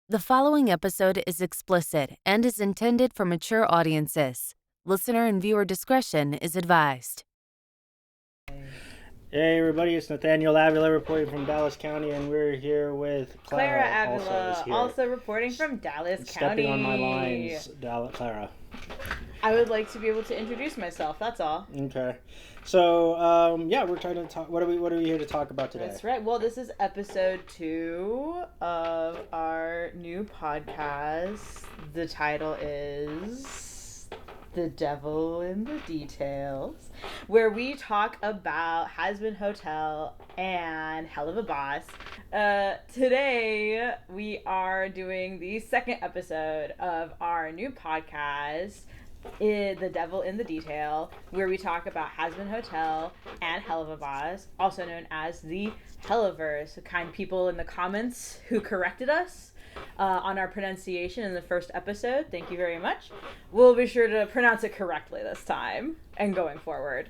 The following episode is explicit and is intended for mature audiences. Listener and viewer discretion is advised. Hey everybody, it's Nathaniel Avila reporting from Dallas County, and we're here with Clara Avila, also reporting from Dallas County. Stepping on my lines, Clara. I would like to be able to introduce myself, that's all. Okay. So, we're trying to talk. What are we here to talk about today? That's right. Well, this is episode 2 of our new podcast. The title is The Devil in the Details, where we talk about Hazbin Hotel and Helluva. Today, we are doing the second episode of our new podcast, The Devil in the Detail, where we talk about Hazbin Hotel and Helluva, also known as the Helluverse. The kind people in the comments who corrected us on our pronunciation in the first episode. Thank you very much. We'll be sure to pronounce it correctly this time and going forward.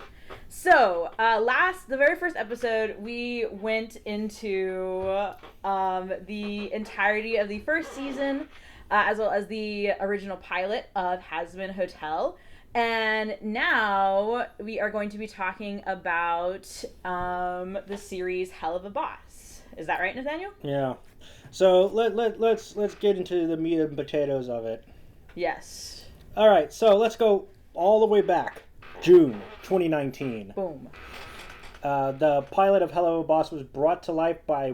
So, the very first episode, we went into the entirety of the first season, as well as the original pilot of Hazbin Hotel. And now we are going to be talking about the series Helluva. Is that right, Nathaniel? Yeah. So let's get into the meat and potatoes of it. Yes. All right. So let's go all the way back, June 2019. Boom. The pilot of Helluva was brought to life by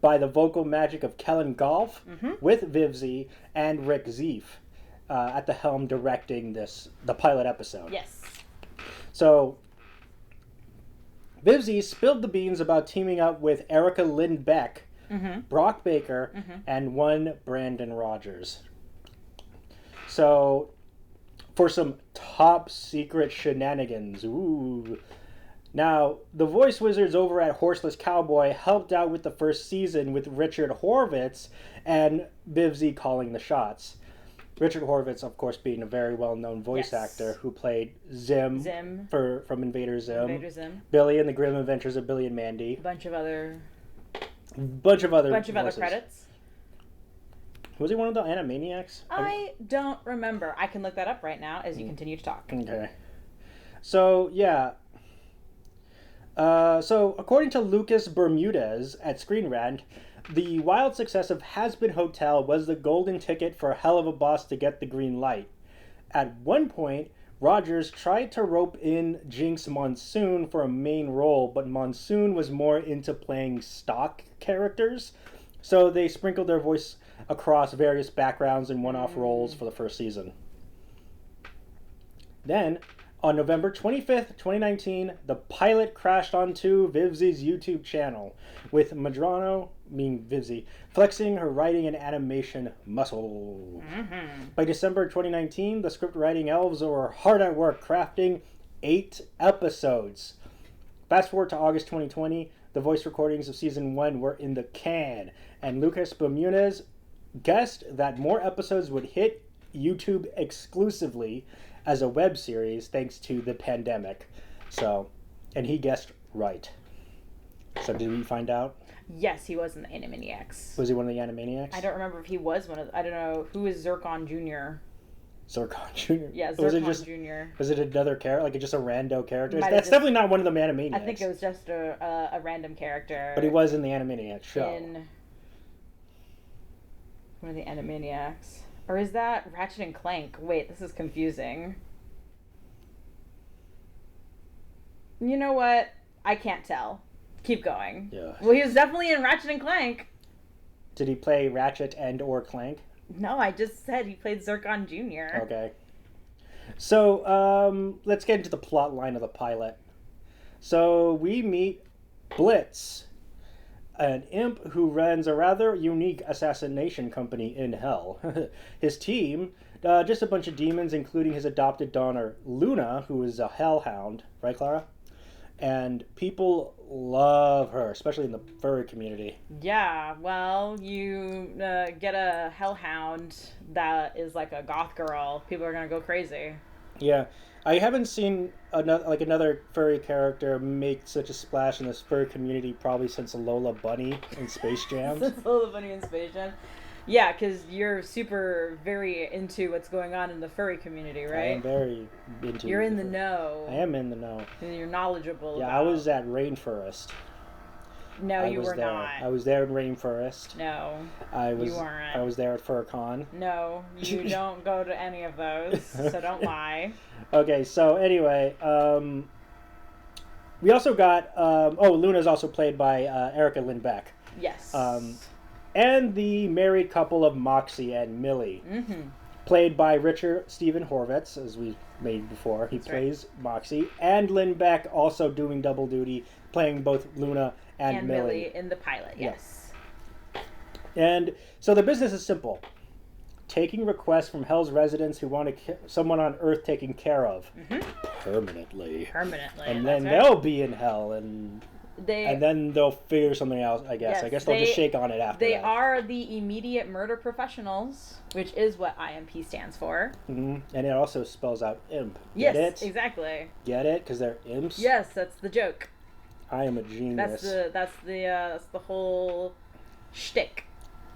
the vocal magic of Kellen Golf, with Vivzi and Rick Zeef at the helm directing the pilot episode. Yes. So, Vivzi spilled the beans about teaming up with Erica Lynn Beck, Brock Baker, and one Brandon Rogers. So, for some top secret shenanigans. Ooh. Now, the voice wizards over at Horseless Cowboy helped out with the first season with Richard Horvitz and Vivzi calling the shots. Richard Horvitz, of course, being a very well-known voice actor who played Zim from Invader Zim. Billy in the Grim Adventures of Billy and Mandy. Bunch of other voices. credits. Was he one of the Animaniacs? I don't remember. I can look that up right now as you continue to talk. Okay. So, yeah. So, according to Lucas Bermudez at Screen Rant, the wild success of Hazbin Hotel was the golden ticket for Helluva to get the green light. At one point, Rogers tried to rope in Jinx Monsoon for a main role, but Monsoon was more into playing stock characters, so they sprinkled their voice across various backgrounds and one-off roles for the first season. Then, on November 25th, 2019, the pilot crashed onto Vivzi's YouTube channel, with Madrano, Vivzi, flexing her writing and animation muscle. By December 2019, the script writing elves were hard at work crafting 8 episodes. Fast forward to August 2020, the voice recordings of Season 1 were in the can, and Lucas Bermudez guessed that more episodes would hit YouTube exclusively as a web series thanks to the pandemic. So, and he guessed right. So did we find out? Yes, he was in the Animaniacs. Was he one of the Animaniacs? I don't remember if he was one of I don't know. Who is Zircon Jr.? Zircon Jr.? Yeah, Zircon Jr. Was it another character? Like just a rando character? That's definitely not one of the Animaniacs. I think it was just a random character. But he was in the Animaniacs show. In one of the Animaniacs. Or is that Ratchet and Clank? Wait, this is confusing. You know what? I can't tell. Keep going. Yeah. Well, he was definitely in Ratchet and Clank. Did he play Ratchet and or Clank? No, I just said he played Zircon Jr. Okay. So, let's get into the plot line of the pilot. So, we meet Blitz, an imp who runs a rather unique assassination company in hell. His team, just a bunch of demons, including his adopted daughter, Luna, who is a hellhound. Right, Clara? And people love her, especially in the furry community. Yeah, well, you get a hellhound that is like a goth girl. People are going to go crazy. Yeah. I haven't seen another furry character make such a splash in this furry community probably since Lola Bunny in Space Jam. Since Lola Bunny in Space Jam. Yeah, because you're very into what's going on in the furry community, right? I am very into. You're in the know. I am in the know. And you're knowledgeable. Yeah, about... I was at Rainforest. No, you were there. not. I was there in Rainforest. No, you weren't. I was there at FurCon. No, you don't go to any of those, so don't lie. Okay, so anyway, we also got Luna's also played by Erica Lindbeck. Yes. And the married couple of Moxie and Millie, played by Richard Stephen Horvitz, as we made before. He plays Moxie, and Lindbeck also doing double duty, playing both Luna and Millie in the pilot. Yes. And so the business is simple: taking requests from Hell's residents who want someone on Earth taken care of permanently, and then they'll be in Hell, and then they'll figure something out. I guess. Yes, I guess they'll just shake on it after. They that. are the immediate murder professionals, which is what IMP stands for. And it also spells out imp. Yes, Get it? exactly. Get it? Because they're imps. Yes, that's the joke. I am a genius. That's the whole shtick.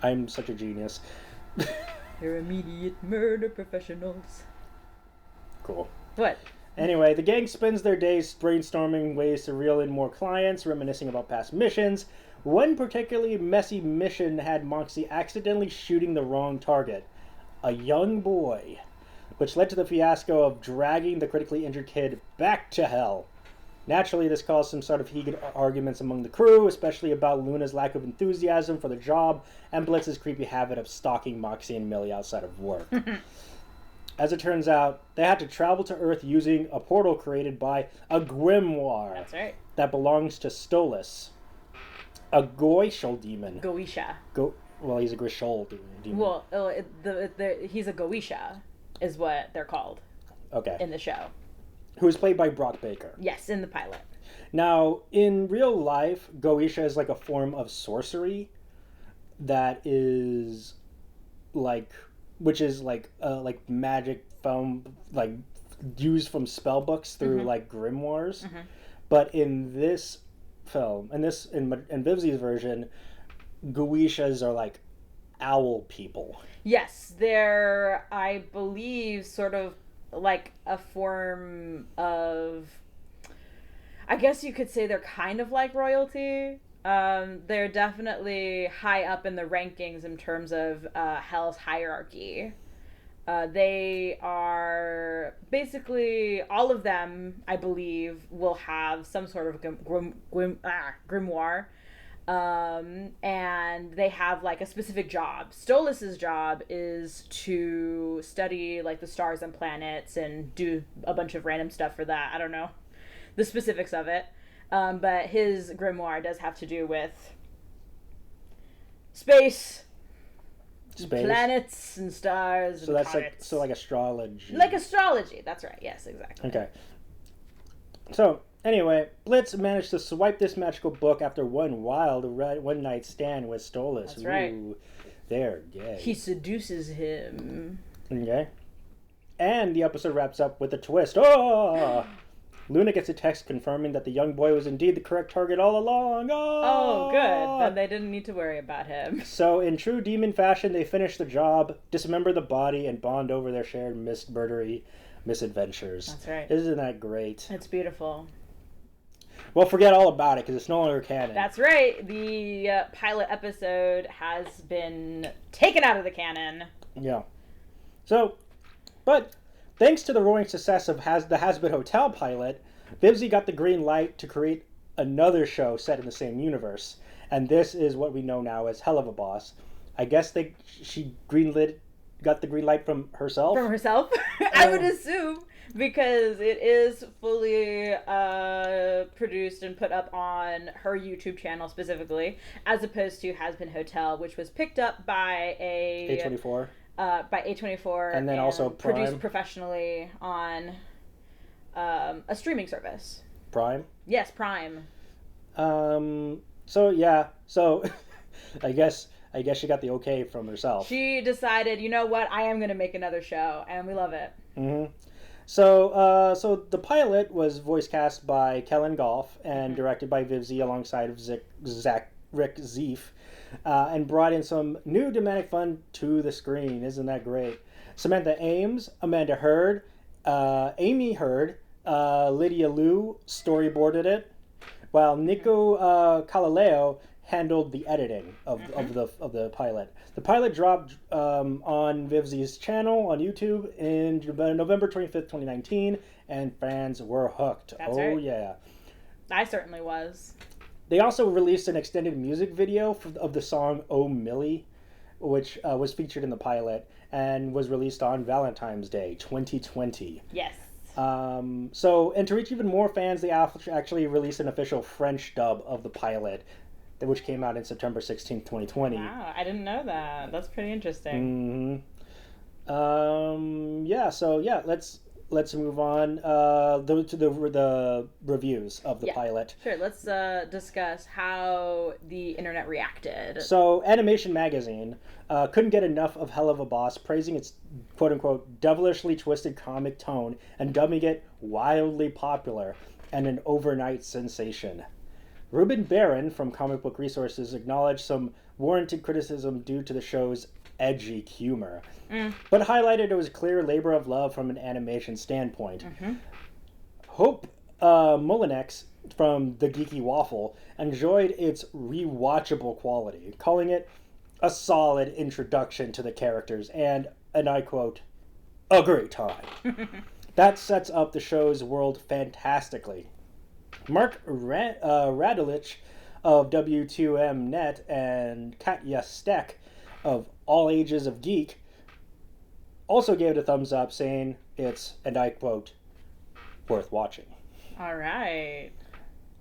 I'm such a genius. They're immediate murder professionals. Cool. What? Anyway, the gang spends their days brainstorming ways to reel in more clients, reminiscing about past missions. One particularly messy mission had Moxie accidentally shooting the wrong target, a young boy, which led to the fiasco of dragging the critically injured kid back to Hell. Naturally, this caused some sort of heated arguments among the crew, especially about Luna's lack of enthusiasm for the job and Blitz's creepy habit of stalking Moxie and Millie outside of work. As it turns out, they had to travel to Earth using a portal created by a grimoire. That's right. That belongs to Stolas, a Goishal demon. Goisha. Well, he's a Grishol demon. Well, he's a Goisha, is what they're called. Okay. In the show. Who is played by Brock Baker. Yes, in the pilot. Now, in real life, Goisha is like a form of sorcery that is which is like magic foam, like used from spell books through like grimoires. But in this film, in Vivzi's version, Goishas are like owl people. Yes, they're, I believe, sort of like a form of, I guess you could say they're kind of like royalty. They're definitely high up in the rankings in terms of Hell's hierarchy. They are basically, all of them, I believe, will have some sort of grimoire. And they have like a specific job. Stolas's job is to study like the stars and planets and do a bunch of random stuff for that. I don't know the specifics of it. But his grimoire does have to do with space, planets and stars. So and that's comets. like astrology. Like astrology. That's right. Yes, exactly. Okay. So anyway, Blitz managed to swipe this magical book after one night stand with Stolas. That's right. Ooh, they're gay. He seduces him. Okay. And the episode wraps up with a twist. Oh! Luna gets a text confirming that the young boy was indeed the correct target all along. Oh, good. Then they didn't need to worry about him. So, in true demon fashion, they finish the job, dismember the body, and bond over their shared murdery misadventures. That's right. Isn't that great? It's beautiful. Well, forget all about it, because it's no longer canon. That's right. The pilot episode has been taken out of the canon. Yeah. So, but thanks to the roaring success of the Hazbin Hotel pilot, Vivzi got the green light to create another show set in the same universe. And this is what we know now as Helluva Boss. I guess she got the green light from herself? From herself? I would assume. Because it is fully produced and put up on her YouTube channel specifically, as opposed to Hazbin Hotel, which was picked up by A24. By A24. And then also Prime. Produced professionally on a streaming service. Prime? Yes, Prime. So, yeah. So, I guess she got the okay from herself. She decided, you know what, I am going to make another show, and we love it. Mm-hmm. So the pilot was voice cast by Kellen Goff and directed by Vivzi alongside of Rick Zeef. and brought in some new dramatic fun to the screen. Isn't that great? Samantha Ames, Amanda Hurd, Amy Hurd, Lydia Liu storyboarded it, while Nico Calaleo handled the editing of the pilot. The pilot dropped on Vivzi's channel on YouTube in November 25th, 2019, and fans were hooked. That's right. Yeah. I certainly was. They also released an extended music video of the song "Oh Millie," which was featured in the pilot and was released on Valentine's Day 2020. Yes. And to reach even more fans, they actually released an official French dub of the pilot, which came out in September 16th, 2020. Wow, I didn't know that. That's pretty interesting. Let's move on to the reviews of the pilot. Sure, let's discuss how the internet reacted. So, Animation Magazine couldn't get enough of Helluva Boss, praising its quote-unquote devilishly twisted comic tone and dubbing it wildly popular and an overnight sensation. Ruben Barron from Comic Book Resources acknowledged some warranted criticism due to the show's edgy humor, but highlighted it was a clear labor of love from an animation standpoint. Hope Molinex from The Geeky Waffle enjoyed its rewatchable quality, calling it a solid introduction to the characters and I quote, a great time. That sets up the show's world fantastically. Mark Radulich of W2M.net and Katya Steck of All Ages of Geek also gave it a thumbs up, saying it's, and I quote, worth watching. All right.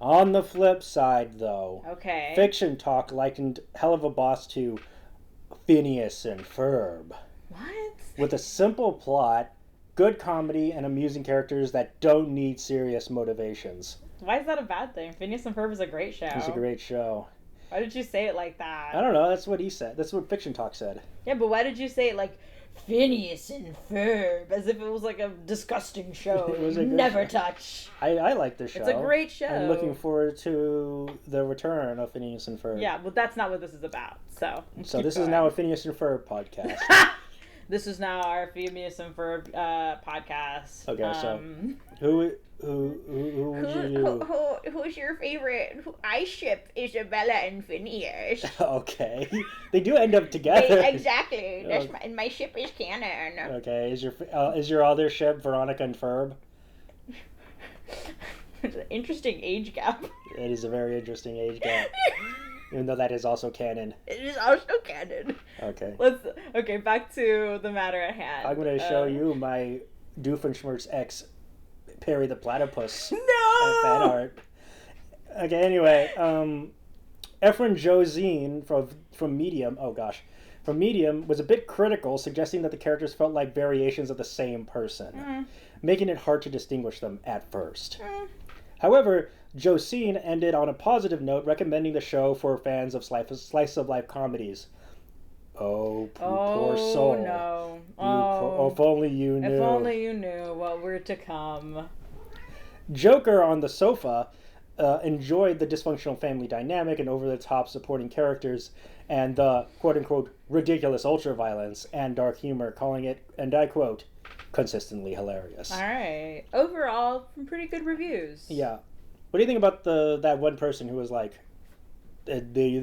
On the flip side, though, Okay. Fiction Talk likened Helluva Boss to Phineas and Ferb. What? With a simple plot, good comedy, and amusing characters that don't need serious motivations. Why is that a bad thing? Phineas and Ferb is a great show. It's a great show. Why did you say it like that? I don't know. That's what he said. That's what Fiction Talk said. Yeah, but why did you say it like Phineas and Ferb? As if it was like a disgusting show. It was a good Never show. touch. I like this show. It's a great show. I'm looking forward to the return of Phineas and Ferb. Yeah, but that's not what this is about. So this is now a Phineas and Ferb podcast. This is now our Phineas and Ferb podcast. Okay, so who's your favorite? I ship Isabella and Phineas. Okay, they do end up together. Exactly. That's my ship is canon. Okay, is your other ship Veronica and Ferb? It's an interesting age gap. It is a very interesting age gap. Even though that is also canon. It is also canon. Okay. Back to the matter at hand. I'm going to show you my Doofenshmirtz X Perry the Platypus No! fan art. Okay, anyway, Efren Josine from Medium, from Medium was a bit critical, suggesting that the characters felt like variations of the same person, making it hard to distinguish them at first. However, Josine ended on a positive note, recommending the show for fans of slice of life comedies. Oh, poor soul. No. If only you knew. If only you knew what were to come. Joker on the sofa enjoyed the dysfunctional family dynamic and over-the-top supporting characters and the quote-unquote ridiculous ultra-violence and dark humor, calling it, and I quote, consistently hilarious. All right. Overall, some pretty good reviews. Yeah. What do you think about that one person who was like, they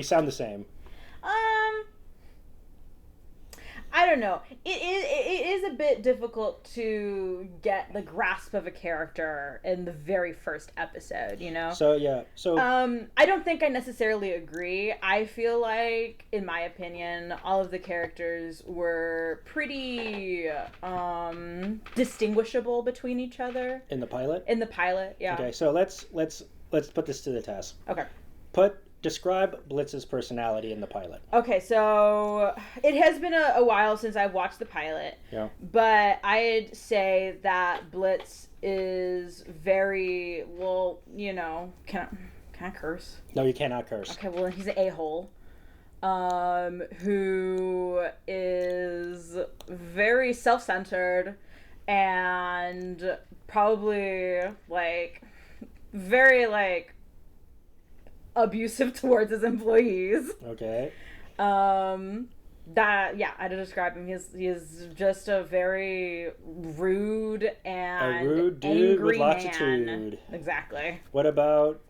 sound the same? I don't know. It is a bit difficult to get the grasp of a character in the very first episode, you know? So, yeah. I don't think I necessarily agree. I feel like, in my opinion, all of the characters were pretty distinguishable between each other. In the pilot? In the pilot, yeah. Okay, so let's put this to the test. Okay. Describe Blitz's personality in the pilot. Okay, so it has been a while since I've watched the pilot. Yeah. But I'd say that Blitz is very, well, you know, can I curse? No, you cannot curse. Okay, well, he's an a-hole. Who is very self-centered and probably, like, very, like, abusive towards his employees. Okay. I'd describe him. He is just a very rude and A rude dude angry with lots man. of tude. Exactly. What about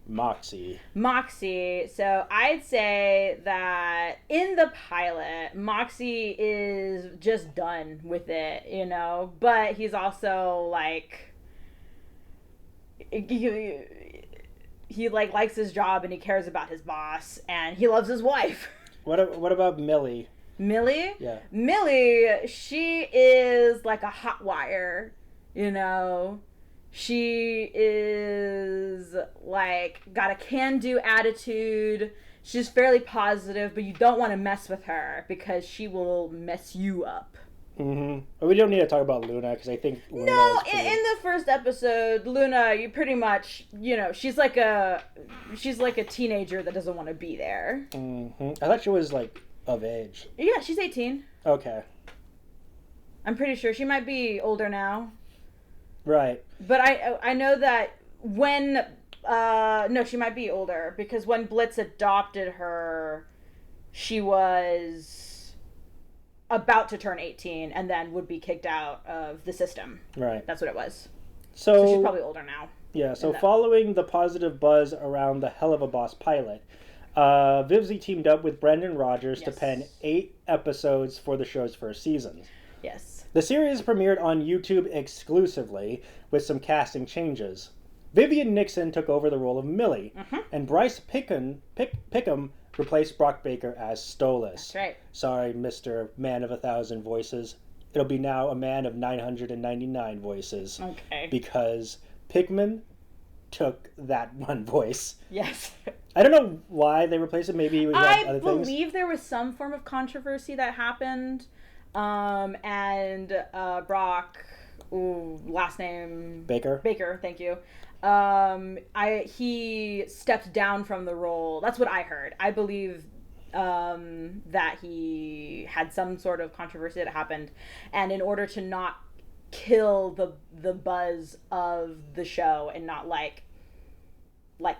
Moxie? Moxie. So I'd say that in the pilot, Moxie is just done with it, you know, but he's also like he like likes his job and he cares about his boss and he loves his wife. What about Millie? Millie? Yeah. Millie, she is like a hot wire, you know. She is like got a can-do attitude. She's fairly positive, but you don't want to mess with her because she will mess you up. But we don't need to talk about Luna because I think Luna No, is pretty... in the first episode, Luna, you pretty much, you know, she's like a teenager that doesn't want to be there. I thought she was like of age. Yeah, she's 18. Okay. I'm pretty sure she might be older now. Right. But I know that when no, she might be older because when Blitz adopted her, she was about to turn 18 and then would be kicked out of the system. Right. That's what it was. So she's probably older now. Yeah, so following the positive buzz around the Helluva Boss pilot, Vivzy teamed up with Brendan Rogers to pen 8 episodes for the show's first season. Yes. The series premiered on YouTube exclusively with some casting changes. Vivian Nixon took over the role of Millie, and Bryce Pickham replaced Brock Baker as Stolas. That's right. Sorry, Mr. Man of 1,000 Voices. It'll be now a man of 999 voices. Okay. Because Pickman took that one voice. Yes. I don't know why they replaced it. Maybe it was I other things. believe there was some form of controversy that happened. And Brock, last name Baker, thank you. He stepped down from the role. That's what I heard. I believe that he had some sort of controversy that happened, and in order to not kill the buzz of the show and not like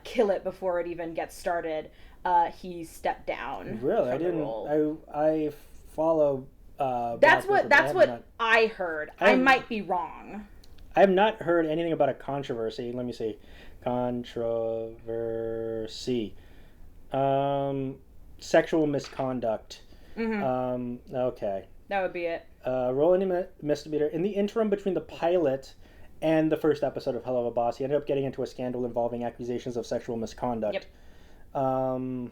kill it before it even gets started, he stepped down. Really, I didn't. I follow. That's what I heard. I might be wrong. I have not heard anything about a controversy. Let me see. Controversy. Sexual misconduct. Okay. That would be it. Rolling misdemeanor. In the interim between the pilot and the first episode of Helluva Boss, he ended up getting into a scandal involving accusations of sexual misconduct. Yep.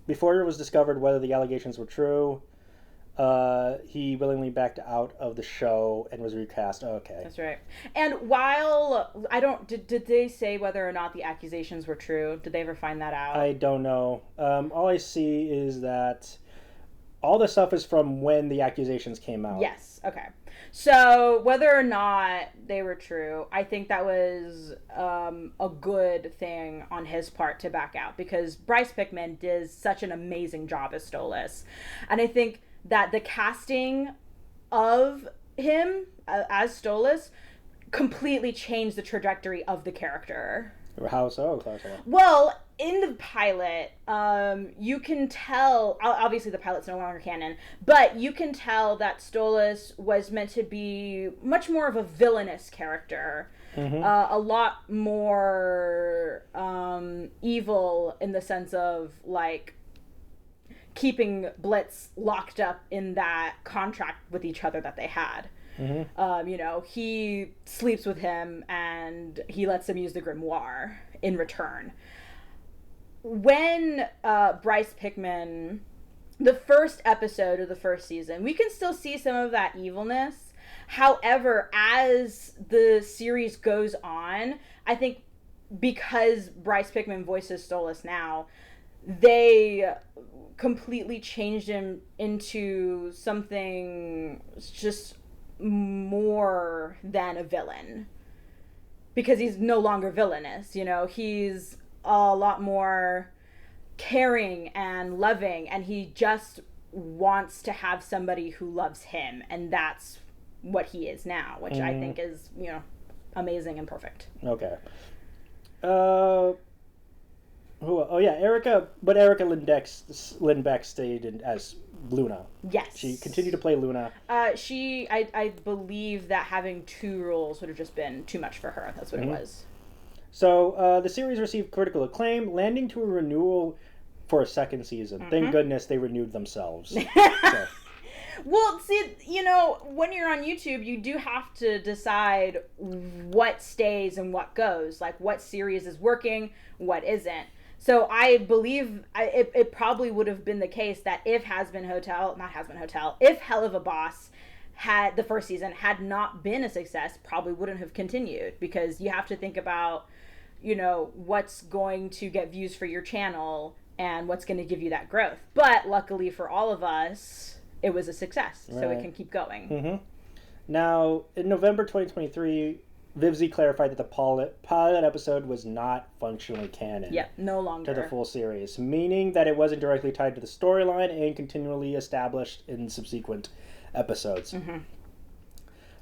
Before it was discovered whether the allegations were true, he willingly backed out of the show and was recast. Okay. That's right. And while did they say whether or not the accusations were true? Did they ever find that out? I don't know. All I see is that all the stuff is from when the accusations came out. Yes. Okay. So whether or not they were true, I think that was a good thing on his part to back out because Bryce Pickman did such an amazing job as Stolas, and I think that the casting of him as Stolas completely changed the trajectory of the character. How so? Well, in the pilot, you can tell, obviously the pilot's no longer canon, but you can tell that Stolas was meant to be much more of a villainous character. A lot more evil in the sense of like keeping Blitz locked up in that contract with each other that they had. He sleeps with him and he lets him use the grimoire in return. When Bryce Pickman, the first episode of the first season, we can still see some of that evilness. However, as the series goes on, I think because Bryce Pickman voices Stolas now, they completely changed him into something just more than a villain, because he's no longer villainous. He's a lot more caring and loving, and he just wants to have somebody who loves him, and that's what he is now, which I think is amazing and perfect. Okay. Who? Oh yeah, Erica. But Erica Lindbeck stayed as Luna. Yes. She continued to play Luna. I believe that having 2 roles would have just been too much for her. That's what it was. So the series received critical acclaim, landing to a renewal for a second season. Thank goodness they renewed themselves. So. Well, see, when you're on YouTube, you do have to decide what stays and what goes. Like, what series is working, what isn't. So I believe it probably would have been the case that if if Helluva Boss had the first season had not been a success, probably wouldn't have continued, because you have to think about, what's going to get views for your channel and what's going to give you that growth. But luckily for all of us, it was a success, so it can keep going. Now, in November 2023, Vivzy clarified that the pilot episode was not functionally canon. Yep, no longer. To the full series, meaning that it wasn't directly tied to the storyline and continually established in subsequent episodes.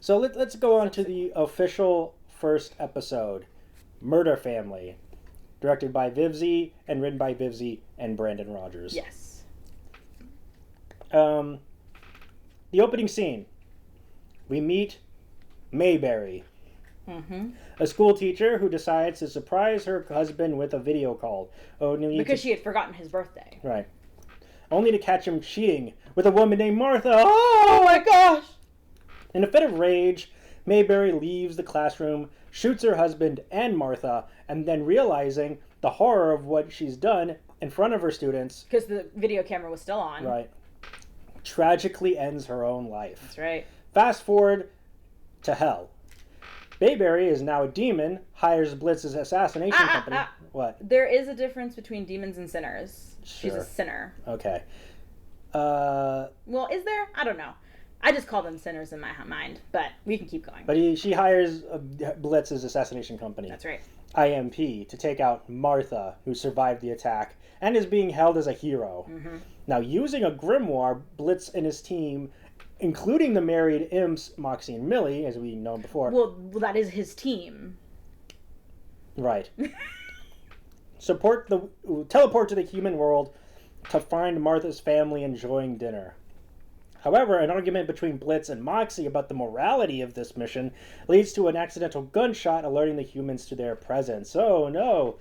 So let's go on to the official first episode, Murder Family, directed by Vivzy and written by Vivzy and Brandon Rogers. Yes. The opening scene, we meet Mayberry, a school teacher who decides to surprise her husband with a video call. Because she had forgotten his birthday. Right. Only to catch him cheating with a woman named Martha. Oh my gosh! In a fit of rage, Mayberry leaves the classroom, shoots her husband and Martha, and then realizing the horror of what she's done in front of her students. Because the video camera was still on. Right. Tragically ends her own life. That's right. Fast forward to hell. Mayberry is now a demon, hires Blitz's assassination company. What? There is a difference between demons and sinners. Sure. She's a sinner. Okay. Well, is there? I don't know. I just call them sinners in my mind, but we can keep going. But she hires Blitz's assassination company. That's right. IMP, to take out Martha, who survived the attack and is being held as a hero. Now, using a grimoire, Blitz and his team, including the married imps Moxie and Millie, as we know before. Well, that is his team. Right. Teleport to the human world to find Martha's family enjoying dinner. However, an argument between Blitz and Moxie about the morality of this mission leads to an accidental gunshot alerting the humans to their presence. Oh no!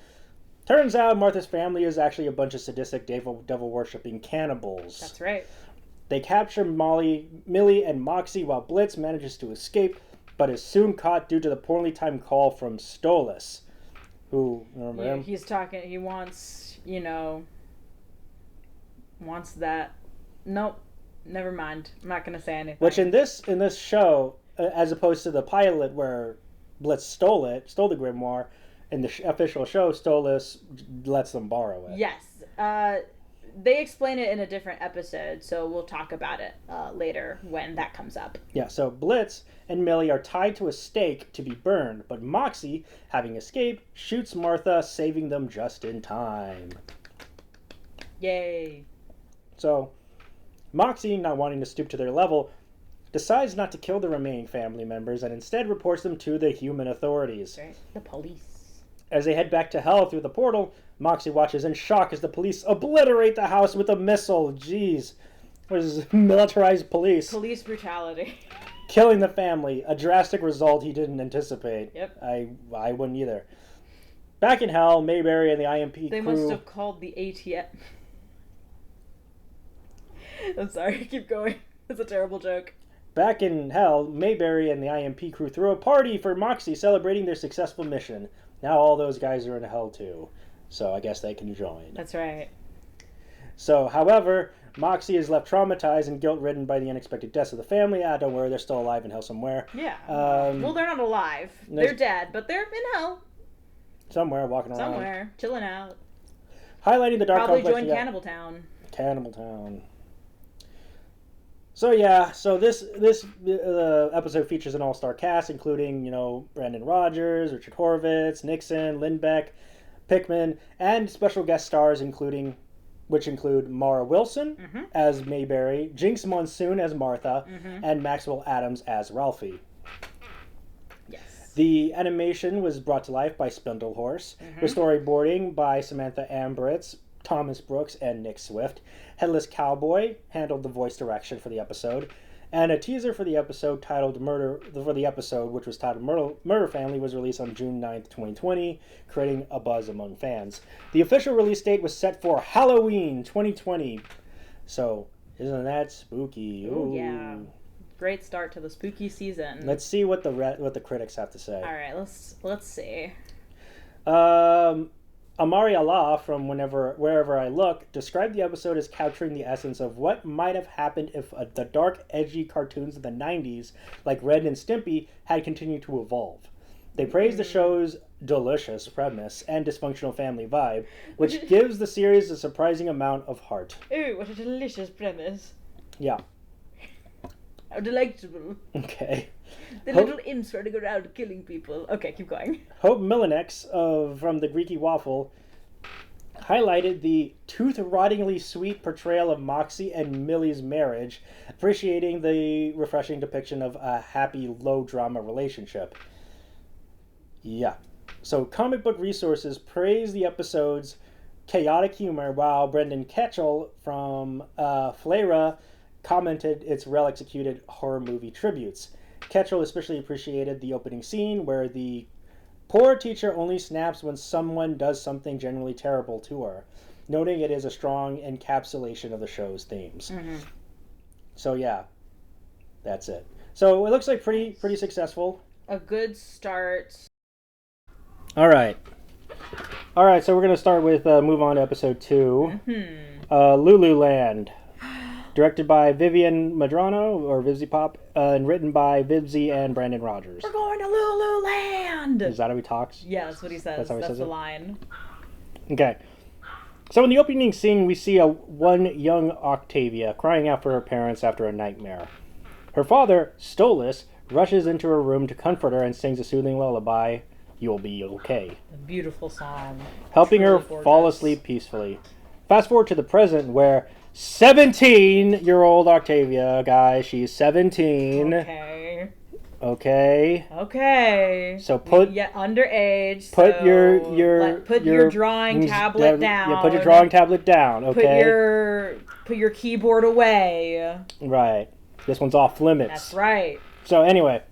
Turns out Martha's family is actually a bunch of sadistic devil-worshipping cannibals. That's right. They capture Millie and Moxie while Blitz manages to escape, but is soon caught due to the poorly timed call from Stolas. Who, remember him? He's talking, he wants that. Nope. Never mind. I'm not going to say anything. Which in this show, as opposed to the pilot where Blitz stole the grimoire, in the official show, Stolas lets them borrow it. Yes. They explain it in a different episode, so we'll talk about it later when that comes up. Yeah, so Blitz and Millie are tied to a stake to be burned, but Moxie, having escaped, shoots Martha, saving them just in time. Yay. So, Moxie, not wanting to stoop to their level, decides not to kill the remaining family members and instead reports them to the human authorities. Right. The police. As they head back to hell through the portal, Moxie watches in shock as the police obliterate the house with a missile. Jeez. What is militarized police? Police brutality. Killing the family, a drastic result he didn't anticipate. Yep. I wouldn't either. Back in hell, Mayberry and the IMP They crew... must have called the ATM. I'm sorry, keep going. It's a terrible joke. Back in hell, Mayberry and the IMP crew throw a party for Moxie celebrating their successful mission. Now all those guys are in hell too, so I guess they can join. That's right. So, however, Moxie is left traumatized and guilt-ridden by the unexpected deaths of the family. Don't worry, they're still alive in hell somewhere. Yeah. Well, they're not alive. They're dead, but they're in hell. Somewhere, walking around. Somewhere, chilling out. Highlighting the dark Probably complex... joined Cannibal Town. Cannibal Town. So yeah, this episode features an all-star cast, including, Brandon Rogers, Richard Horvitz, Nixon, Lindbeck, Pickman, and special guest stars which include Mara Wilson as Mayberry, Jinx Monsoon as Martha, and Maxwell Adams as Ralphie. Yes. The animation was brought to life by Spindlehorse, with storyboarding by Samantha Ambritz, Thomas Brooks, and Nick Swift. Headless Cowboy handled the voice direction for the episode, and a teaser for the episode which was titled Murder Family, was released on June 9th, 2020, creating a buzz among fans. The official release date was set for Halloween 2020. So, isn't that spooky? Ooh, yeah. Great start to the spooky season. Let's see what the critics have to say. All right, let's see. Amari Allah from Wherever I Look described the episode as capturing the essence of what might have happened if the dark, edgy cartoons of the 90s, like Ren and Stimpy, had continued to evolve. They praised the show's delicious premise and dysfunctional family vibe, which gives the series a surprising amount of heart. Ooh, what a delicious premise. Yeah. How delightful. Okay. The little imps running around killing people. Okay, keep going. Hope Milinex from the Greeky Waffle highlighted the tooth-rottingly sweet portrayal of Moxie and Millie's marriage, appreciating the refreshing depiction of a happy, low-drama relationship. Yeah. So, Comic Book Resources praised the episode's chaotic humor, while Brendan Ketchell from Flera commented its well-executed horror movie tributes. Ketchell especially appreciated the opening scene where the poor teacher only snaps when someone does something genuinely terrible to her, noting it is a strong encapsulation of the show's themes. So yeah, that's it. So it looks like pretty successful. A good start. All right, so we're going to start with, move on to episode 2. Lululand. Directed by Vivian Madrano, or Vivzy Pop, and written by Vivzy and Brandon Rogers. We're going to Lululand! Is that how he talks? Yeah, that's what he says. That's the line. Okay. So in the opening scene, we see one young Octavia crying out for her parents after a nightmare. Her father, Stolas, rushes into her room to comfort her and sings a soothing lullaby, "You'll be okay," A beautiful song. helping her fall asleep peacefully. Fast forward to the present, where 17-year-old Octavia, guys, she's 17. Okay. So underage. Put your drawing tablet down. Yeah, put your drawing tablet down. Okay. Put your keyboard away. Right. This one's off limits. That's right. So anyway,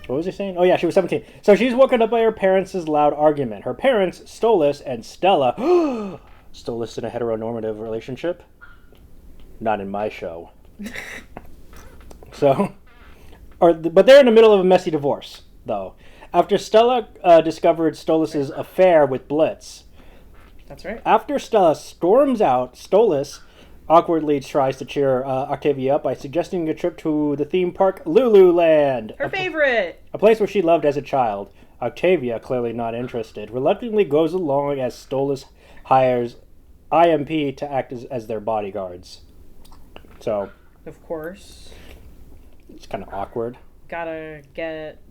what was he saying? Oh yeah, she was 17. So she's woken up by her parents' loud argument. Her parents, Stolas and Stella. Stolas in a heteronormative relationship? Not in my show. But they're in the middle of a messy divorce, though. After Stella discovered Stolas' affair with Blitz. That's right. After Stella storms out, Stolas awkwardly tries to cheer Octavia up by suggesting a trip to the theme park Lululand. Her favorite! A place where she loved as a child. Octavia, clearly not interested, reluctantly goes along as Stolas hires IMP to act as their bodyguards. So, of course. It's kind of awkward. Gotta get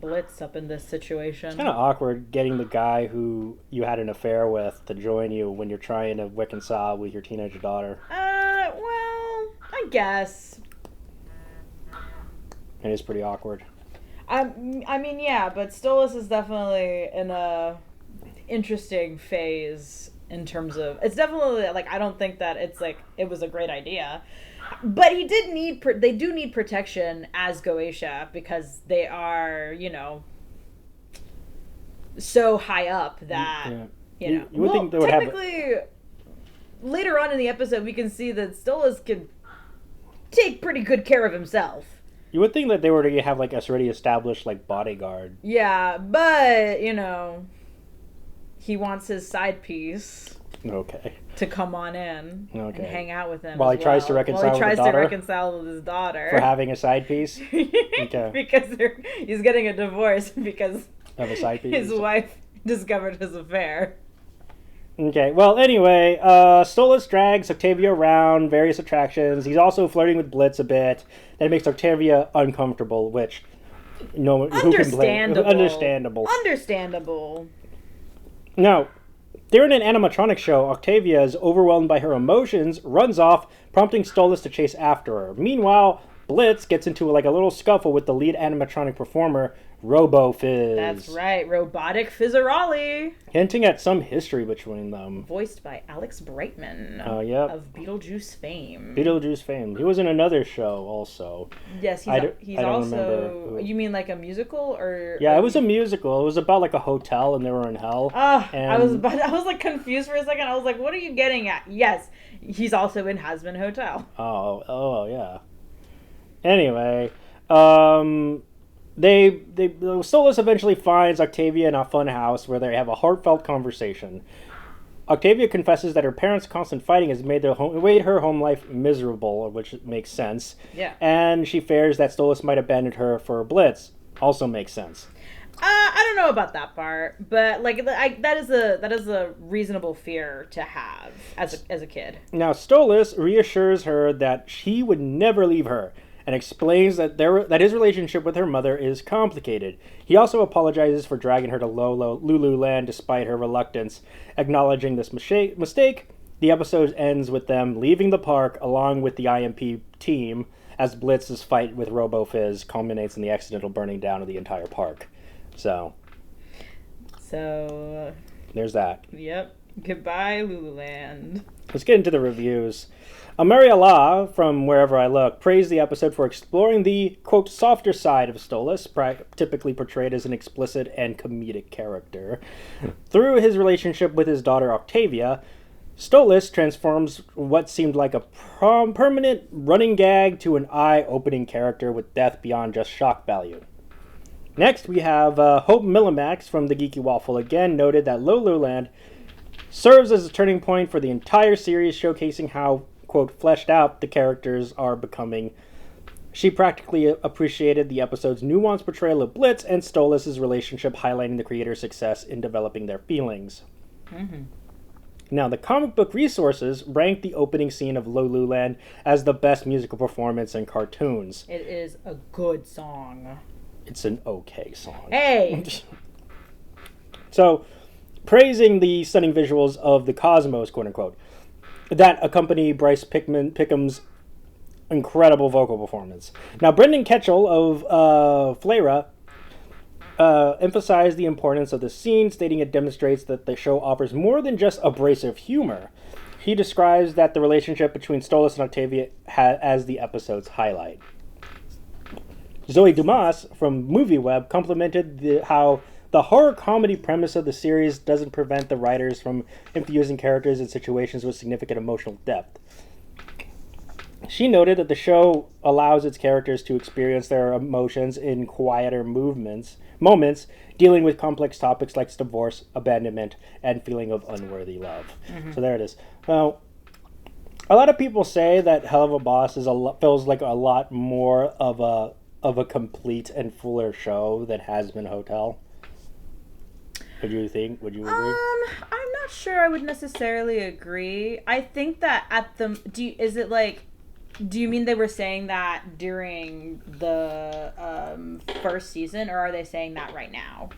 Blitz up in this situation. It's kind of awkward getting the guy who you had an affair with to join you when you're trying to reconcile with your teenage daughter. Well, I guess. It is pretty awkward. I mean, yeah, but Stolas is definitely in a interesting phase in terms of... It's definitely, like, I don't think that it's, like, it was a great idea. But they do need protection as Goetia because they are, so high up that, you would think they would technically, later on in the episode, we can see that Stolas can take pretty good care of himself. You would think that they were to have, like, a already established, like, bodyguard. Yeah, but, he wants his side piece. Okay. To come on in and hang out with him while he tries to reconcile with his daughter for having a side piece. Okay. Because he's getting a divorce because of a side piece. His wife discovered his affair. Okay. Well, anyway, Stolas drags Octavia around various attractions. He's also flirting with Blitz a bit. That makes Octavia uncomfortable, which who can blame? Understandable. Now, during an animatronic show, Octavia is overwhelmed by her emotions, runs off, prompting Stolas to chase after her. Meanwhile, Blitz gets into like a little scuffle with the lead animatronic performer, RoboFizz. That's right, Robotic Fizzerali. Hinting at some history between them. Voiced by Alex Brightman. Yep. Of Beetlejuice fame. Beetlejuice fame. He was in another show also. Yes, he's I don't also... remember. You mean like a musical or... Yeah, it was a musical. It was about like a hotel and they were in hell. I was like confused for a second. I was like, what are you getting at? Yes, he's also in Hazbin Hotel. Oh, yeah. Anyway, Stolas eventually finds Octavia in a fun house where they have a heartfelt conversation. Octavia confesses that her parents' constant fighting has made her home life miserable, which makes sense. Yeah. And she fears that Stolas might abandon her for Blitz. Also makes sense. I don't know about that part, but like that is a reasonable fear to have as a kid. Now Stolas reassures her that he would never leave her, and explains that his relationship with her mother is complicated. He also apologizes for dragging her to Lululand despite her reluctance. Acknowledging this mistake, the episode ends with them leaving the park along with the IMP team as Blitz's fight with RoboFizz culminates in the accidental burning down of the entire park. So there's that. Yep. Goodbye, Lululand. Let's get into the reviews. Amari Allah, from Wherever I Look, praised the episode for exploring the, quote, softer side of Stolas, typically portrayed as an explicit and comedic character. Through his relationship with his daughter Octavia, Stolas transforms what seemed like a permanent running gag to an eye-opening character with depth beyond just shock value. Next, we have Hope Millimax from The Geeky Waffle again noted that Lululand serves as a turning point for the entire series, showcasing how, quote, fleshed out the characters are becoming. She practically appreciated the episode's nuanced portrayal of Blitz and Stolas' relationship, highlighting the creator's success in developing their feelings. Mm-hmm. Now, the comic book resources ranked the opening scene of Lululand as the best musical performance in cartoons. It is a good song. It's an okay song. Hey! So, praising the stunning visuals of the cosmos, quote-unquote, that accompany Bryce Pickham's incredible vocal performance. Now, Brendan Ketchell of Flera emphasized the importance of the scene, stating it demonstrates that the show offers more than just abrasive humor. He describes that the relationship between Stolas and Octavia as the episode's highlight. Zoe Dumas from MovieWeb complimented how the horror comedy premise of the series doesn't prevent the writers from infusing characters in situations with significant emotional depth. She noted that the show allows its characters to experience their emotions in quieter moments, dealing with complex topics like divorce, abandonment, and feeling of unworthy love. Mm-hmm. So there it is. Now, a lot of people say that Helluva Boss feels like a lot more of a complete and fuller show than Hazbin Hotel. Would you agree? I'm not sure I would necessarily agree. I think that do you mean they were saying that during the first season, or are they saying that right now?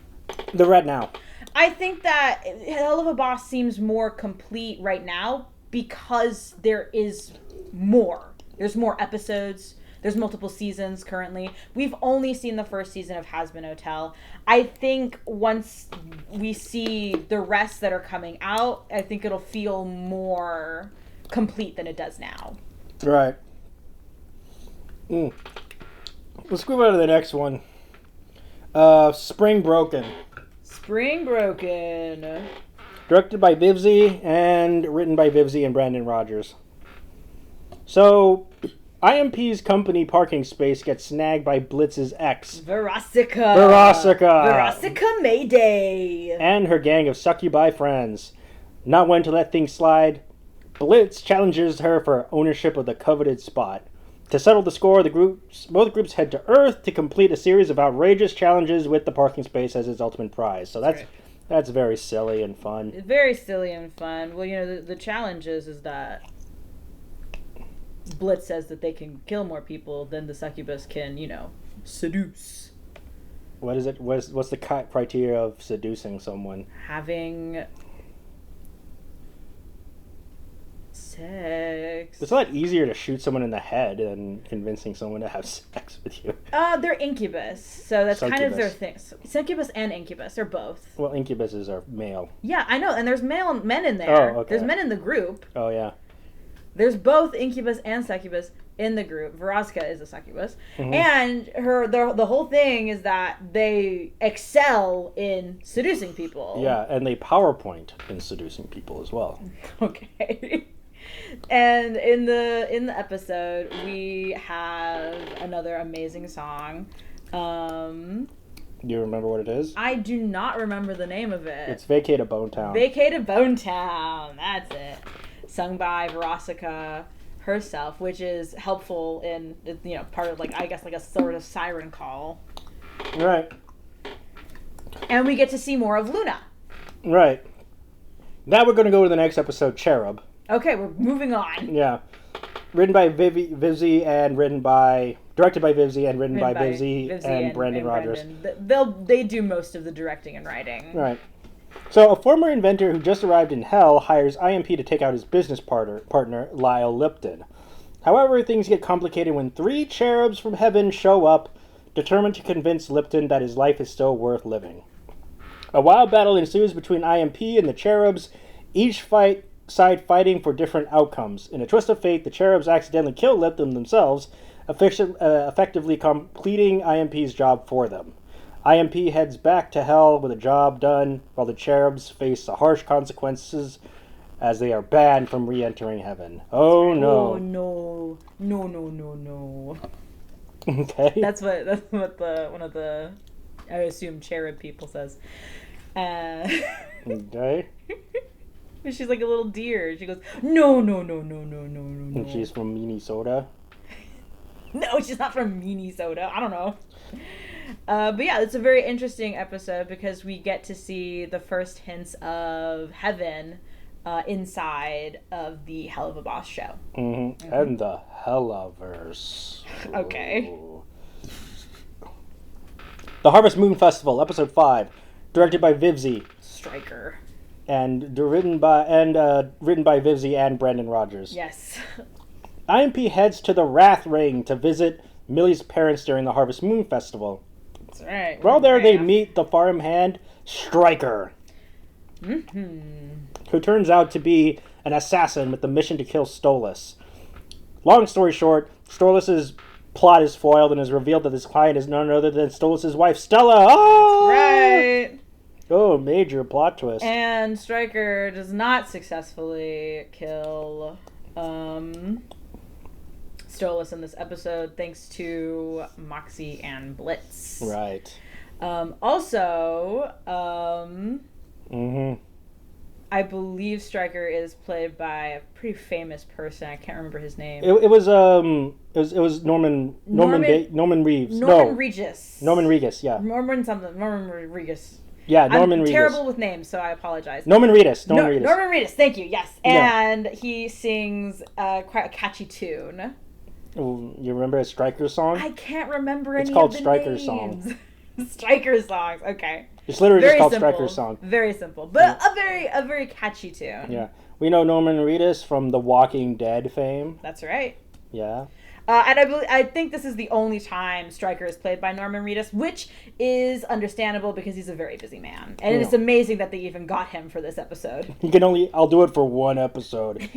The right now. I think that Helluva Boss seems more complete right now because there is more. There's more episodes. There's multiple seasons currently. We've only seen the first season of Hazbin Hotel. I think once we see the rest that are coming out, I think it'll feel more complete than it does now. Right. Let's move on to the next one. Spring Broken. Spring Broken. Directed by Vivzy and written by Vivzy and Brandon Rogers. So, IMP's company parking space gets snagged by Blitz's ex. Verosica Mayday. And her gang of succubi friends. Not one to let things slide, Blitz challenges her for ownership of the coveted spot. To settle the score, both groups head to Earth to complete a series of outrageous challenges with the parking space as its ultimate prize. So that's very silly and fun. Very silly and fun. Well, the challenge is that Blitz says that they can kill more people than the succubus can, seduce. What is it? What's the criteria of seducing someone? Having sex. It's a lot easier to shoot someone in the head than convincing someone to have sex with you. They're incubus, so that's kind of their Succubus. thing. Succubus and incubus are both. Well, incubuses are male. Yeah, I know, and there's men in there. Oh, okay. There's men in the group. Oh, yeah. There's both incubus and succubus in the group. Veronica is a succubus, Mm-hmm. and the whole thing is that they excel in seducing people. Yeah, and they PowerPoint in seducing people as well. Okay. And in the episode, we have another amazing song. Do you remember what it is? I do not remember the name of it. It's Vacate a Bone Town. Vacated Bone Town. That's it. Sung by Veronica herself, which is helpful in, part of, I guess, a sort of siren call. Right. And we get to see more of Luna. Right. Now we're going to go to the next episode, Cherub. Okay, we're moving on. Yeah. Written by Vivzy and directed by Vivzy and written by Vivzy and Brandon Rogers. They do most of the directing and writing. Right. So, a former inventor who just arrived in Hell hires IMP to take out his business partner, Lyle Lipton. However, things get complicated when 3 cherubs from heaven show up, determined to convince Lipton that his life is still worth living. A wild battle ensues between IMP and the cherubs, each side fighting for different outcomes. In a twist of fate, the cherubs accidentally kill Lipton themselves, effectively completing IMP's job for them. IMP heads back to Hell with a job done, while the cherubs face the harsh consequences as they are banned from re-entering heaven. Oh no. Oh no. No. Okay. That's what one of the, I assume, cherub people says. Okay. She's like a little deer. She goes, no. And she's from Minnesota. No, she's not from Minnesota. I don't know. But yeah, it's a very interesting episode because we get to see the first hints of heaven inside of the Helluva Boss show. Mm-hmm. Mm-hmm. And the Hellaverse. Okay. Ooh. The Harvest Moon Festival, episode 5, directed by Vivzy. Striker. And written by Vivzy and Brandon Rogers. Yes. IMP heads to the Wrath Ring to visit Millie's parents during the Harvest Moon Festival. That's right. While there, they meet the farmhand Striker, who turns out to be an assassin with the mission to kill Stolas. Long story short, Stolas' plot is foiled and is revealed that his client is none other than Stolas' wife, Stella. Oh! Right. Oh, major plot twist. And Striker does not successfully kill Stolas in this episode, thanks to Moxie and Blitz. Right. Also, Mm-hmm. I believe Striker is played by a pretty famous person. I can't remember his name. It was Norman Reeves. Norman Regis. Norman Reedus, yeah. Norman Regis. Yeah, Norman Reedus. I'm terrible with names, so I apologize. Norman Reedus. Norman Reedus, thank you, yes. And he sings quite a catchy tune. You remember a Striker song? I can't remember any It's called of the Striker names. Song. Striker songs, okay. It's literally Very just called simple. Striker Song. Very simple, but a very catchy tune. Yeah. We know Norman Reedus from the Walking Dead fame. That's right. Yeah. And I think this is the only time Striker is played by Norman Reedus, which is understandable because he's a very busy man. And it's amazing that they even got him for this episode. I'll do it for one episode.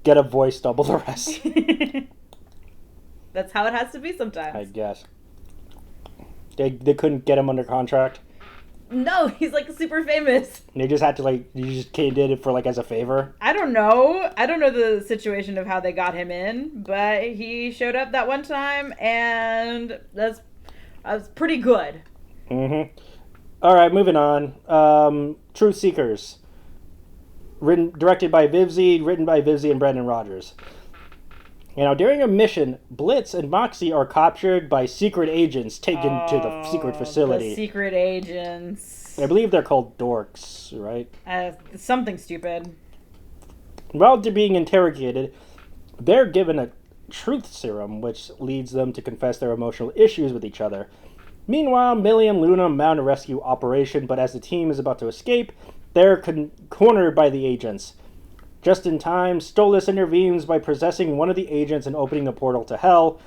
Get a voice double the rest. That's how it has to be sometimes. I guess. They couldn't get him under contract. No, he's like super famous. They just had to you just did it for as a favor. I don't know the situation of how they got him in, but he showed up that one time, and that's pretty good. Mm-hmm. All right, moving on. Truth Seekers. Directed by Vivzy, written by Vivzy and Brandon Rogers. During a mission, Blitz and Moxie are captured by secret agents taken to the secret facility. The secret agents. I believe they're called dorks, right? Something stupid. While they're being interrogated, they're given a truth serum, which leads them to confess their emotional issues with each other. Meanwhile, Millie and Luna mount a rescue operation, but as the team is about to escape, they're cornered by the agents. Just in time, Stolas intervenes by possessing one of the agents and opening a portal to hell,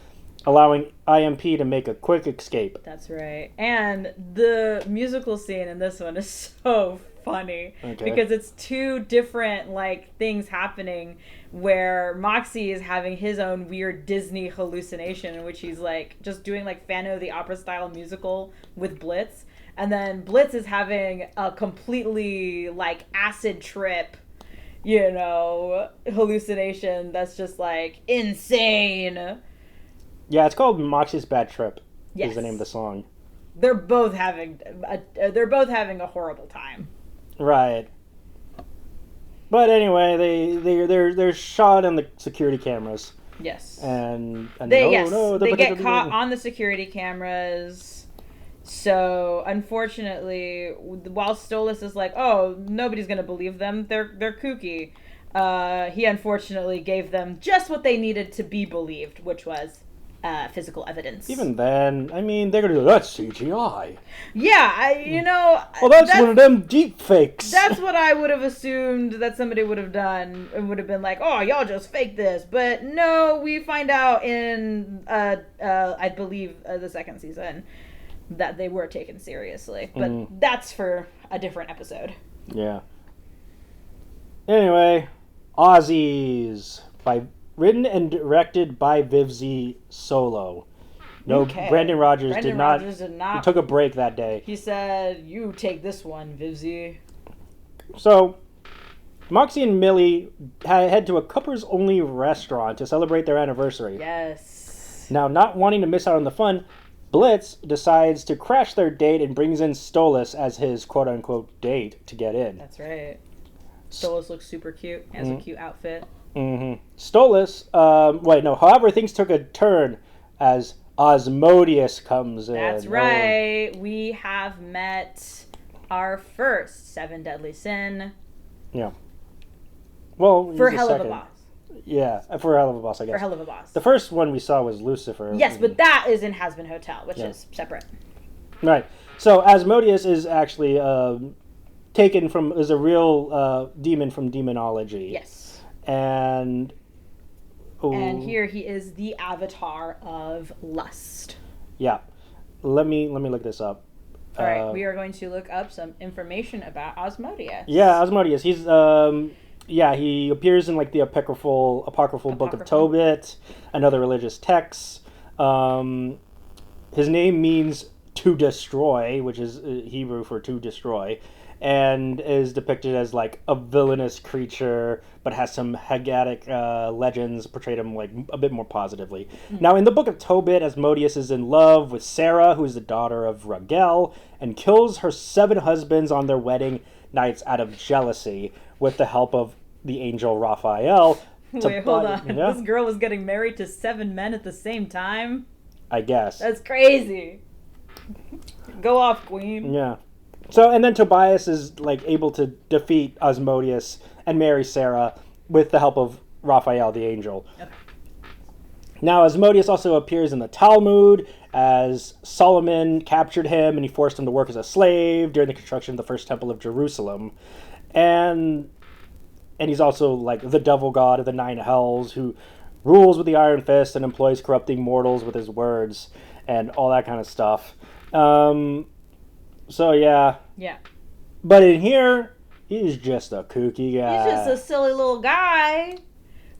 allowing IMP to make a quick escape. That's right. And the musical scene in this one is so funny because it's two different things happening where Moxie is having his own weird Disney hallucination in which he's just doing Phantom of the Opera style musical with Blitz, and then Blitz is having a completely acid trip hallucination that's just insane. Yeah, it's called Moxie's Bad Trip. Yes. Is the name of the song. They're both having a horrible time. Right. But anyway, they're shot on the security cameras. Yes. And they get caught on the security cameras. So unfortunately, while Stolas is oh, nobody's gonna believe them, they're kooky. He unfortunately gave them just what they needed to be believed, which was physical evidence. Even then, I mean, they're gonna go, that's CGI. Yeah, well, that's one of them deep fakes. That's what I would have assumed that somebody would have done, and would have been oh, y'all just fake this. But no, we find out in, I believe, the second season that they were taken seriously. But that's for a different episode. Yeah. Anyway, Aussies written and directed by Vivzi solo. No, okay. Brandon Rogers did not. He took a break that day. He said, "You take this one, Vivzi." So, Moxie and Millie head to a couples-only restaurant to celebrate their anniversary. Yes. Now, not wanting to miss out on the fun, Blitz decides to crash their date and brings in Stolas as his quote-unquote date to get in. That's right. Stolas looks super cute. Has a cute outfit. Stolas, however, things took a turn as Asmodeus comes in. That's right. We have met our first Seven Deadly Sin. Yeah. Well, for Helluva Boss. Yeah, for Helluva Boss, I guess. For Helluva Boss. The first one we saw was Lucifer. Yes, but that is in Hazbin Hotel, which is separate. Right. So Asmodeus is actually is a real demon from demonology. Yes. And here he is the avatar of lust. Yeah. Let me look this up. All right, we are going to look up some information about Asmodeus. Yeah, Asmodeus. He's he appears in the apocryphal book of Tobit and other religious texts. His name means to destroy, which is Hebrew for to destroy, and is depicted as a villainous creature, but has some Haggadic legends portrayed him a bit more positively. Now, in the book of Tobit, Asmodeus is in love with Sarah, who is the daughter of Ragel, and kills her 7 husbands on their wedding nights out of jealousy, with the help of the angel Raphael. Wait, hold on. Yeah? This girl was getting married to 7 men at the same time? I guess. That's crazy. Go off, queen. Yeah. So, and then Tobias is able to defeat Asmodeus and marry Sarah with the help of Raphael, the angel. Okay. Now, Asmodeus also appears in the Talmud as Solomon captured him and he forced him to work as a slave during the construction of the first temple of Jerusalem. And he's also the devil god of the 9 hells who rules with the iron fist and employs corrupting mortals with his words and all that kind of stuff. So, yeah. Yeah. But in here, he's just a kooky guy. He's just a silly little guy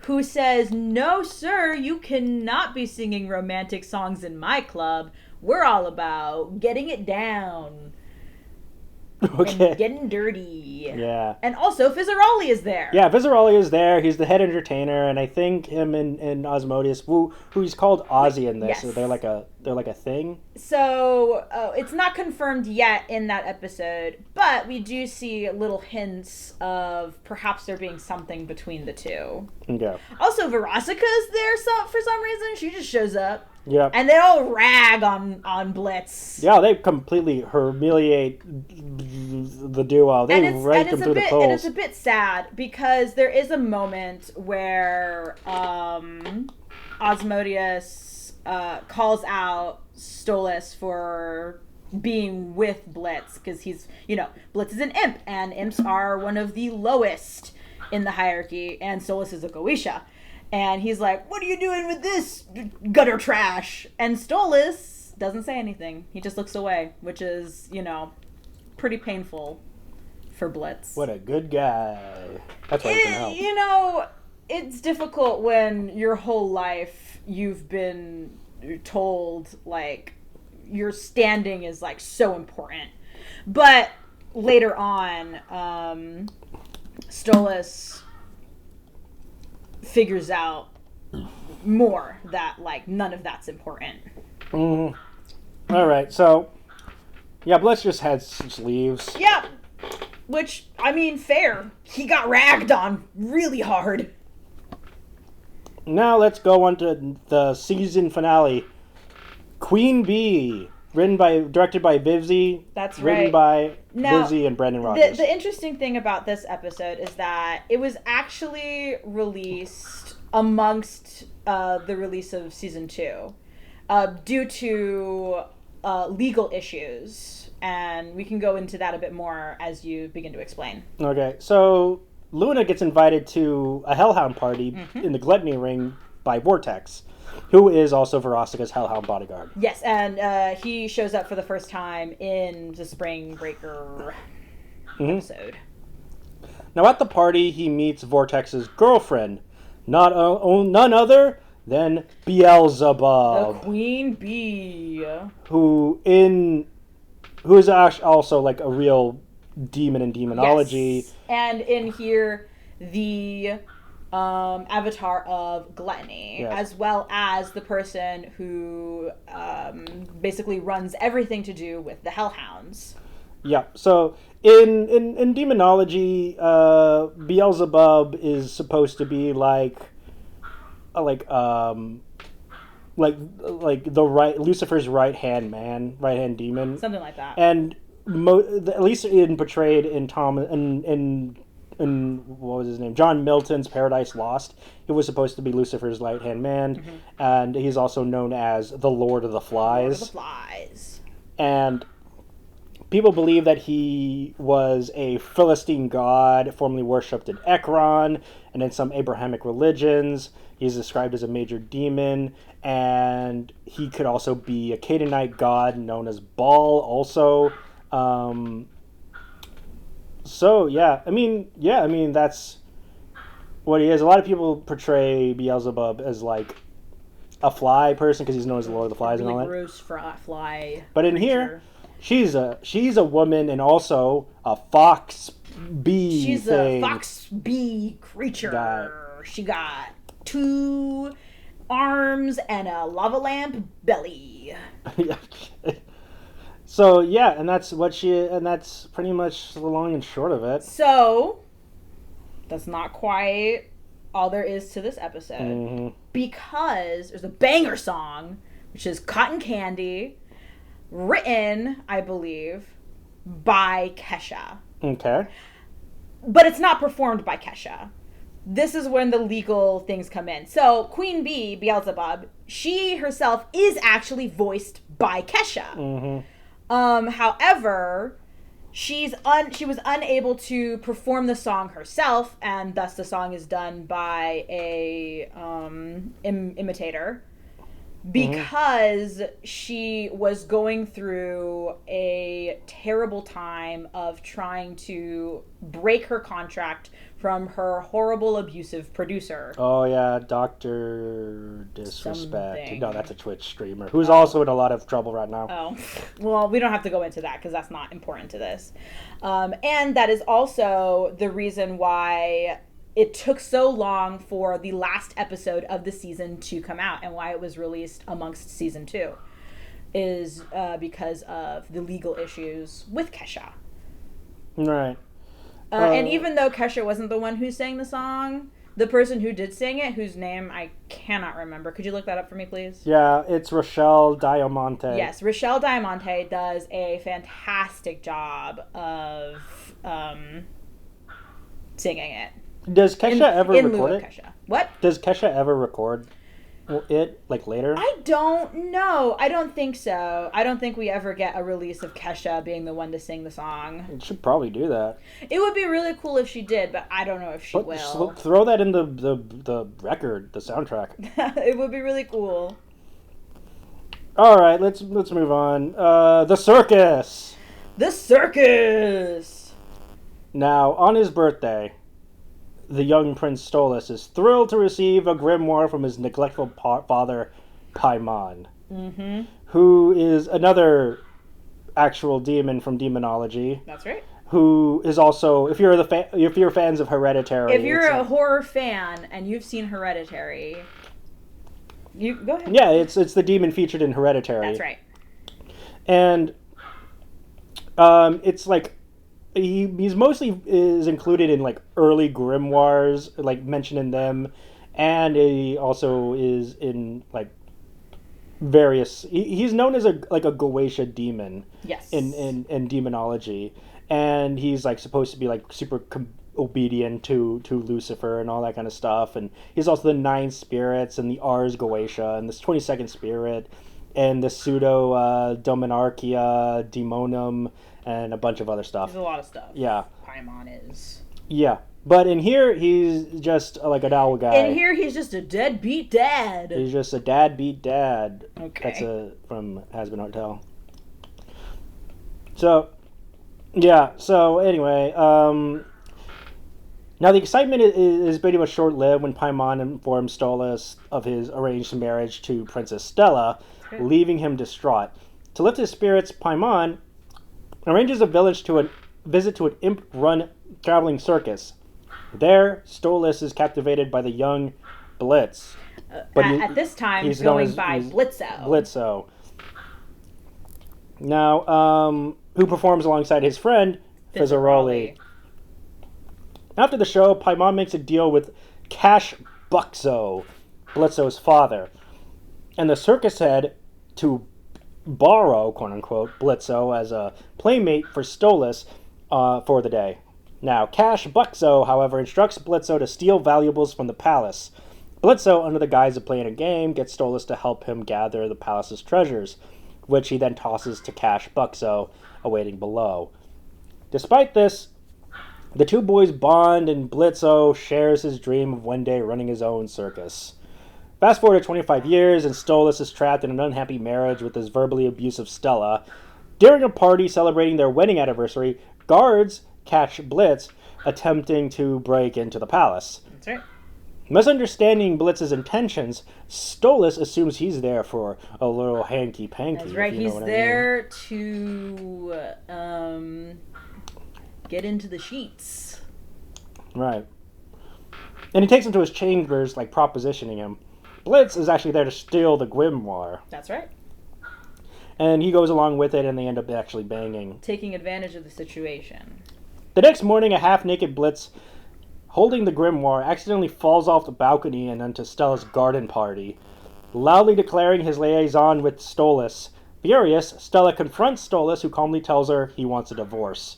who says, "No, sir, you cannot be singing romantic songs in my club. We're all about getting it down." Okay. And getting dirty. Yeah. And also, Fizzaroli is there. Yeah, Fizzaroli is there. He's the head entertainer, and I think him and Asmodeus, who's called Ozzy in this, yes. So they're like a thing. So it's not confirmed yet in that episode, but we do see little hints of perhaps there being something between the two. Okay. Also, Verosica's there for some reason. She just shows up. Yeah. And they all rag on Blitz. Yeah, they completely humiliate the duo. They rake them through the coals. And it's a bit sad because there is a moment where Asmodeus calls out Stolas for being with Blitz because he's, Blitz is an imp and imps are one of the lowest in the hierarchy, and Stolas is a Goetia. And he's like, what are you doing with this gutter trash? And Stolas doesn't say anything. He just looks away, which is, pretty painful for Blitz. What a good guy. That's why he can help. It's difficult when your whole life you've been told, like, your standing is, like, so important. But later on, Stolas figures out more that, like, none of that's important. All right, so Blitz just leaves. Yeah, which, I mean, fair. He got ragged on really hard. Now let's go on to the season finale. Queen Bee, directed by Vivzy. That's written right. by Vivzy and Brendan Rogers. The interesting thing about this episode is that it was actually released amongst the release of season 2 due to legal issues, and we can go into that a bit more as you begin to explain. Okay, so Luna gets invited to a Hellhound party in the Gluttony Ring by Vortex, who is also Verostica's Hellhound bodyguard. Yes, and he shows up for the first time in the Spring Breaker episode. Now at the party, he meets Vortex's girlfriend, none other than Beelzebub. The Queen Bee. Who is actually also like a real demon in demonology. Yes. And in here, the avatar of gluttony, yes, as well as the person who basically runs everything to do with the Hellhounds. Yeah, so in demonology, Beelzebub is supposed to be like Lucifer's right hand demon, something like that. And at least in portrayed in what was his name? John Milton's Paradise Lost. He was supposed to be Lucifer's right hand man, and he's also known as the Lord of the Flies. And people believe that he was a Philistine god formerly worshipped in Ekron and in some Abrahamic religions. He's described as a major demon, and he could also be a Canaanite god known as Baal also. That's what he is. A lot of people portray Beelzebub as like a fly person because he's known as the Lord of the Flies, really and all that. Gross fly. But in here, she's a woman and also a fox bee. She's a fox bee creature. She got 2 arms and a lava lamp belly. So yeah, and that's pretty much the long and short of it. So that's not quite all there is to this episode, because there's a banger song, which is Cotton Candy, written, I believe, by Kesha. Okay. But it's not performed by Kesha. This is when the legal things come in. So Queen Bee, Beelzebub, she herself is actually voiced by Kesha. However, she was unable to perform the song herself, and thus the song is done by a imitator, because she was going through a terrible time of trying to break her contract from her horrible, abusive producer. Oh yeah, Dr. Disrespect. Something. No, that's a Twitch streamer who's also in a lot of trouble right now. Oh, well, we don't have to go into that because that's not important to this. And that is also the reason why it took so long for the last episode of the season to come out, and why it was released amongst season 2 is because of the legal issues with Kesha. Right. And even though Kesha wasn't the one who sang the song, the person who did sing it, whose name I cannot remember. Could you look that up for me, please? Yeah, it's Rochelle Diamante. Yes, Rochelle Diamante does a fantastic job of singing it. Does Kesha ever record it? Kesha. What? Does Kesha ever record? like later? I don't know. I don't think so. I don't think we ever get a release of Kesha being the one to sing the song. It should probably do that. It would be really cool if she did, but I don't know if she will. Throw that in the record, the soundtrack. It would be really cool. All right, let's move on. The circus. The circus. Now, on his birthday, the young Prince Stolas is thrilled to receive a grimoire from his neglectful father, Paimon, who is another actual demon from demonology. That's right. Who is also, if you're fans of Hereditary, if you're a horror fan and you've seen Hereditary, you go ahead. Yeah, it's the demon featured in Hereditary. That's right. And it's like he's mostly is included in like early grimoires, like mentioned in them, and he also is in like various. He's known as a Goetia demon. Yes. In demonology, and he's like supposed to be like super obedient to Lucifer and all that kind of stuff, and he's also the 9 spirits and the Ars Goetia and this 22nd spirit and the pseudo Dominarchia Demonum and a bunch of other stuff. There's a lot of stuff. Yeah. Paimon is. Yeah. But in here, he's just like an owl guy. In here, he's just a deadbeat dad. He's just a deadbeat dad. Okay. That's from Hazbin Hotel. So, yeah. So, anyway, now the excitement is pretty much short-lived when Paimon informs Stolas of his arranged marriage to Princess Stella, leaving him distraught. To lift his spirits, Paimon arranges a visit to an imp-run traveling circus. There, Stolas is captivated by the young Blitz. But at this time, he's going by Blitzo. Blitzo. Now, who performs alongside his friend, Fizzaroli. After the show, Paimon makes a deal with Cash Buxo, Blitzo's father, and the circus head to borrow, quote-unquote, Blitzo as a playmate for Stolas for the day. Now, Cash Buxo, however, instructs Blitzo to steal valuables from the palace. Blitzo, under the guise of playing a game, gets Stolas to help him gather the palace's treasures, which he then tosses to Cash Buxo, awaiting below. Despite this, the two boys bond, and Blitzo shares his dream of one day running his own circus. Fast forward to 25 years, and Stolas is trapped in an unhappy marriage with his verbally abusive Stella. During a party celebrating their wedding anniversary, guards catch Blitz attempting to break into the palace. That's right. Misunderstanding Blitz's intentions, Stolas assumes he's there for a little hanky-panky. That's right. He's there to get into the sheets. Right. And he takes him to his chambers, like propositioning him. Blitz is actually there to steal the grimoire. That's right. And he goes along with it, and they end up actually banging. Taking advantage of the situation. The next morning, a half-naked Blitz holding the grimoire accidentally falls off the balcony and onto Stella's garden party, loudly declaring his liaison with Stolas. Furious, Stella confronts Stolas, who calmly tells her he wants a divorce.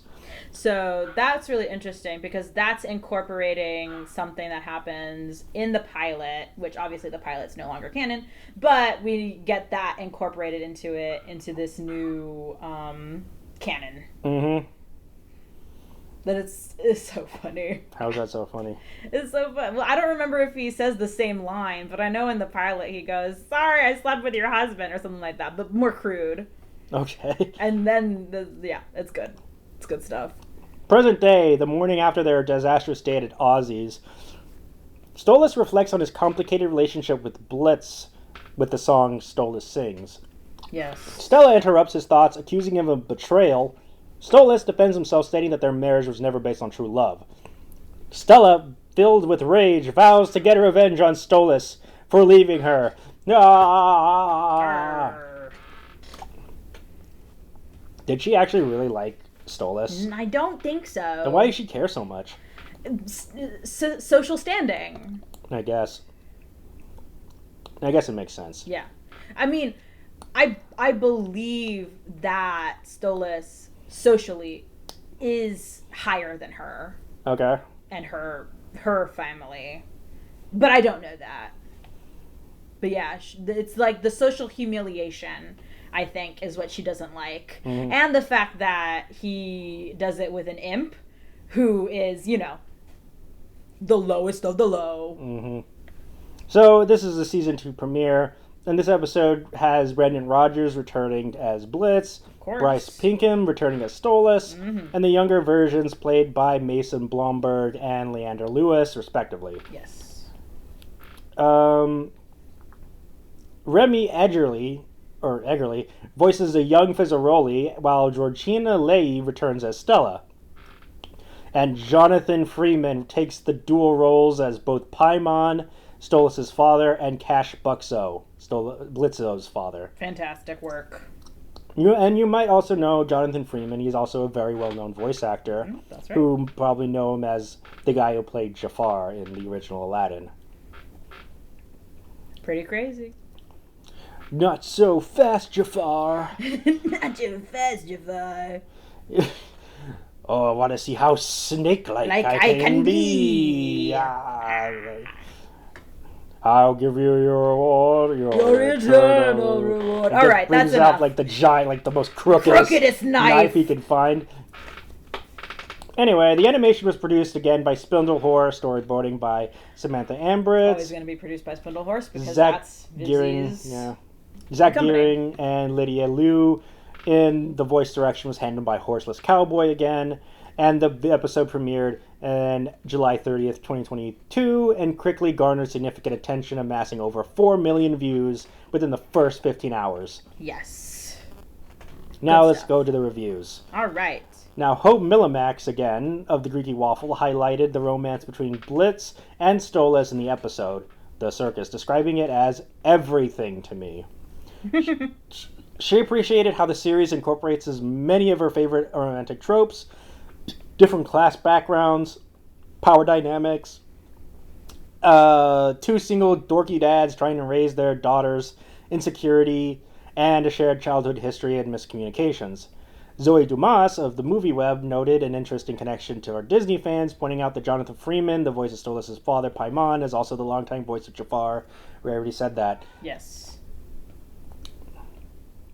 So that's really interesting because that's incorporating something that happens in the pilot, which obviously the pilot's no longer canon, but we get that incorporated into this new canon. Mm-hmm. That it's so funny. How's that so funny? It's so fun. Well, I don't remember if he says the same line, but I know in the pilot he goes, "Sorry, I slept with your husband," or something like that, but more crude. Okay. And then, it's good. It's good stuff. Present day, the morning after their disastrous date at Ozzy's, Stolas reflects on his complicated relationship with Blitz with the song Stolas Sings. Yes. Stella interrupts his thoughts, accusing him of betrayal. Stolas defends himself, stating that their marriage was never based on true love. Stella, filled with rage, vows to get revenge on Stolas for leaving her. Ah! Did she actually really like Stolas? I don't think so. Then why does she care so much? Social standing. I guess it makes sense. Yeah. I mean, I believe that Stolas socially is higher than her. Okay. And her family. But I don't know that. But yeah, it's like the social humiliation, I think, is what she doesn't like. Mm-hmm. And the fact that he does it with an imp who is, you know, the lowest of the low. Mm-hmm. So this is the season 2 premiere, and this episode has Brendan Rodgers returning as Blitz, Bryce Pinkham returning as Stolas, and the younger versions played by Mason Blomberg and Leander Lewis, respectively. Yes. Remy Eggerly voices a young Fizzaroli, while Georgina Leahy returns as Stella. And Jonathan Freeman takes the dual roles as both Paimon, Stolas' father, and Cash Buxo, Blitzo's father. Fantastic work. You might also know Jonathan Freeman. He's also a very well-known voice actor. That's right. Who probably know him as the guy who played Jafar in the original Aladdin. Pretty crazy. Not so fast, Jafar. Not so fast, Jafar. Oh, I want to see how snake-like I can be. I'll give you your reward, your eternal reward. All right, that's brings enough. out like the giant, like the most crookedest knife he can find. Anyway, the animation was produced again by Spindlehorse, storyboarding by Samantha Ambridge. Always going to be produced by Spindlehorse because Zach that's Gearing, Vizzy's Zach company. Gearing and Lydia Liu. In the voice direction was handled by Horseless Cowboy again, and the episode premiered on July 30th, 2022, and quickly garnered significant attention, amassing over 4 million views within the first 15 hours. Yes. Now Good let's stuff. go to the reviews. All right. Now, Hope Millimax, again, of the Greeky Waffle, highlighted the romance between Blitz and Stolas in the episode, The Circus, describing it as everything to me. She appreciated how the series incorporates as many of her favorite romantic tropes, different class backgrounds, power dynamics, 2 single dorky dads trying to raise their daughters, insecurity, and a shared childhood history and miscommunications. Zoe Dumas of the Movie Web noted an interesting connection to our Disney fans, pointing out that Jonathan Freeman, the voice of Stolas' father, Paimon, is also the longtime voice of Jafar. We already said that. Yes.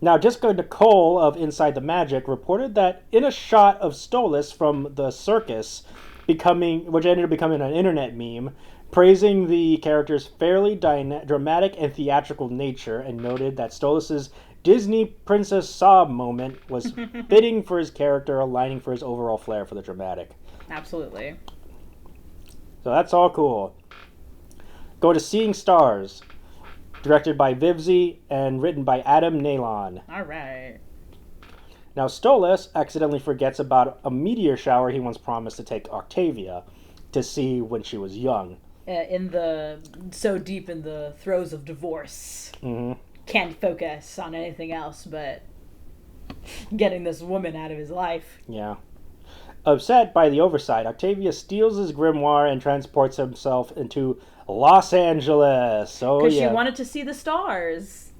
Now, Jessica Nicole of Inside the Magic reported that in a shot of Stolas from The Circus, which ended up becoming an internet meme, praising the character's fairly dramatic and theatrical nature, and noted that Stolas' Disney Princess Sob moment was fitting for his character, aligning for his overall flair for the dramatic. Absolutely. So that's all cool. Go to Seeing Stars, directed by Vivzy and written by Adam Nalon. All right. Now, Stolas accidentally forgets about a meteor shower he once promised to take Octavia to see when she was young. So deep in the throes of divorce. Mm-hmm. Can't focus on anything else but getting this woman out of his life. Yeah. Upset by the oversight, Octavia steals his grimoire and transports himself into Los Angeles. Oh, Because yeah. she wanted to see the stars.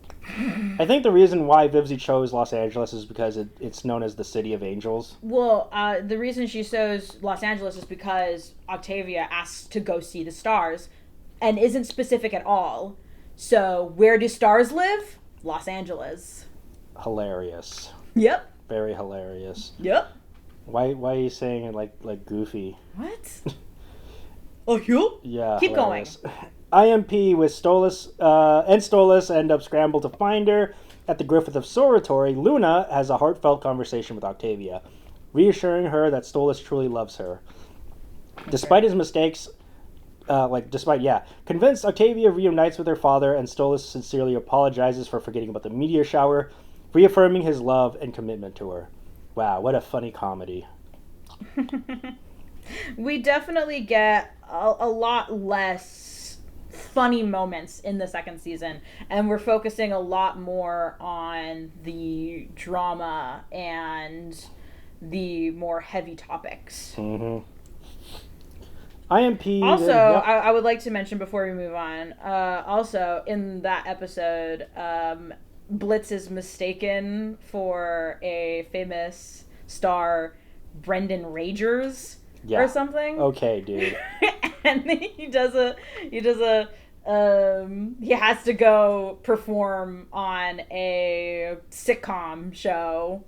I think the reason why Vivzy chose Los Angeles is because it's known as the City of Angels. Well, the reason she chose Los Angeles is because Octavia asks to go see the stars and isn't specific at all. So, where do stars live? Los Angeles. Hilarious. Yep. Very hilarious. Yep. Why are you saying it like goofy? What? Oh, you? Yeah. Keep hilarious. IMP with Stolas end up scrambled to find her. At the Griffith Observatory, Luna has a heartfelt conversation with Octavia, reassuring her that Stolas truly loves her. Okay. Despite his mistakes, convinced, Octavia reunites with her father, and Stolas sincerely apologizes for forgetting about the meteor shower, reaffirming his love and commitment to her. Wow, what a funny comedy. We definitely get a lot less funny moments in the second season, and we're focusing a lot more on the drama and the more heavy topics. Mm-hmm. IMP. Also, I would like to mention before we move on, also in that episode, Blitz is mistaken for a famous star, Brendan Ragers, or something. Okay, dude. And he does a he has to go perform on a sitcom show,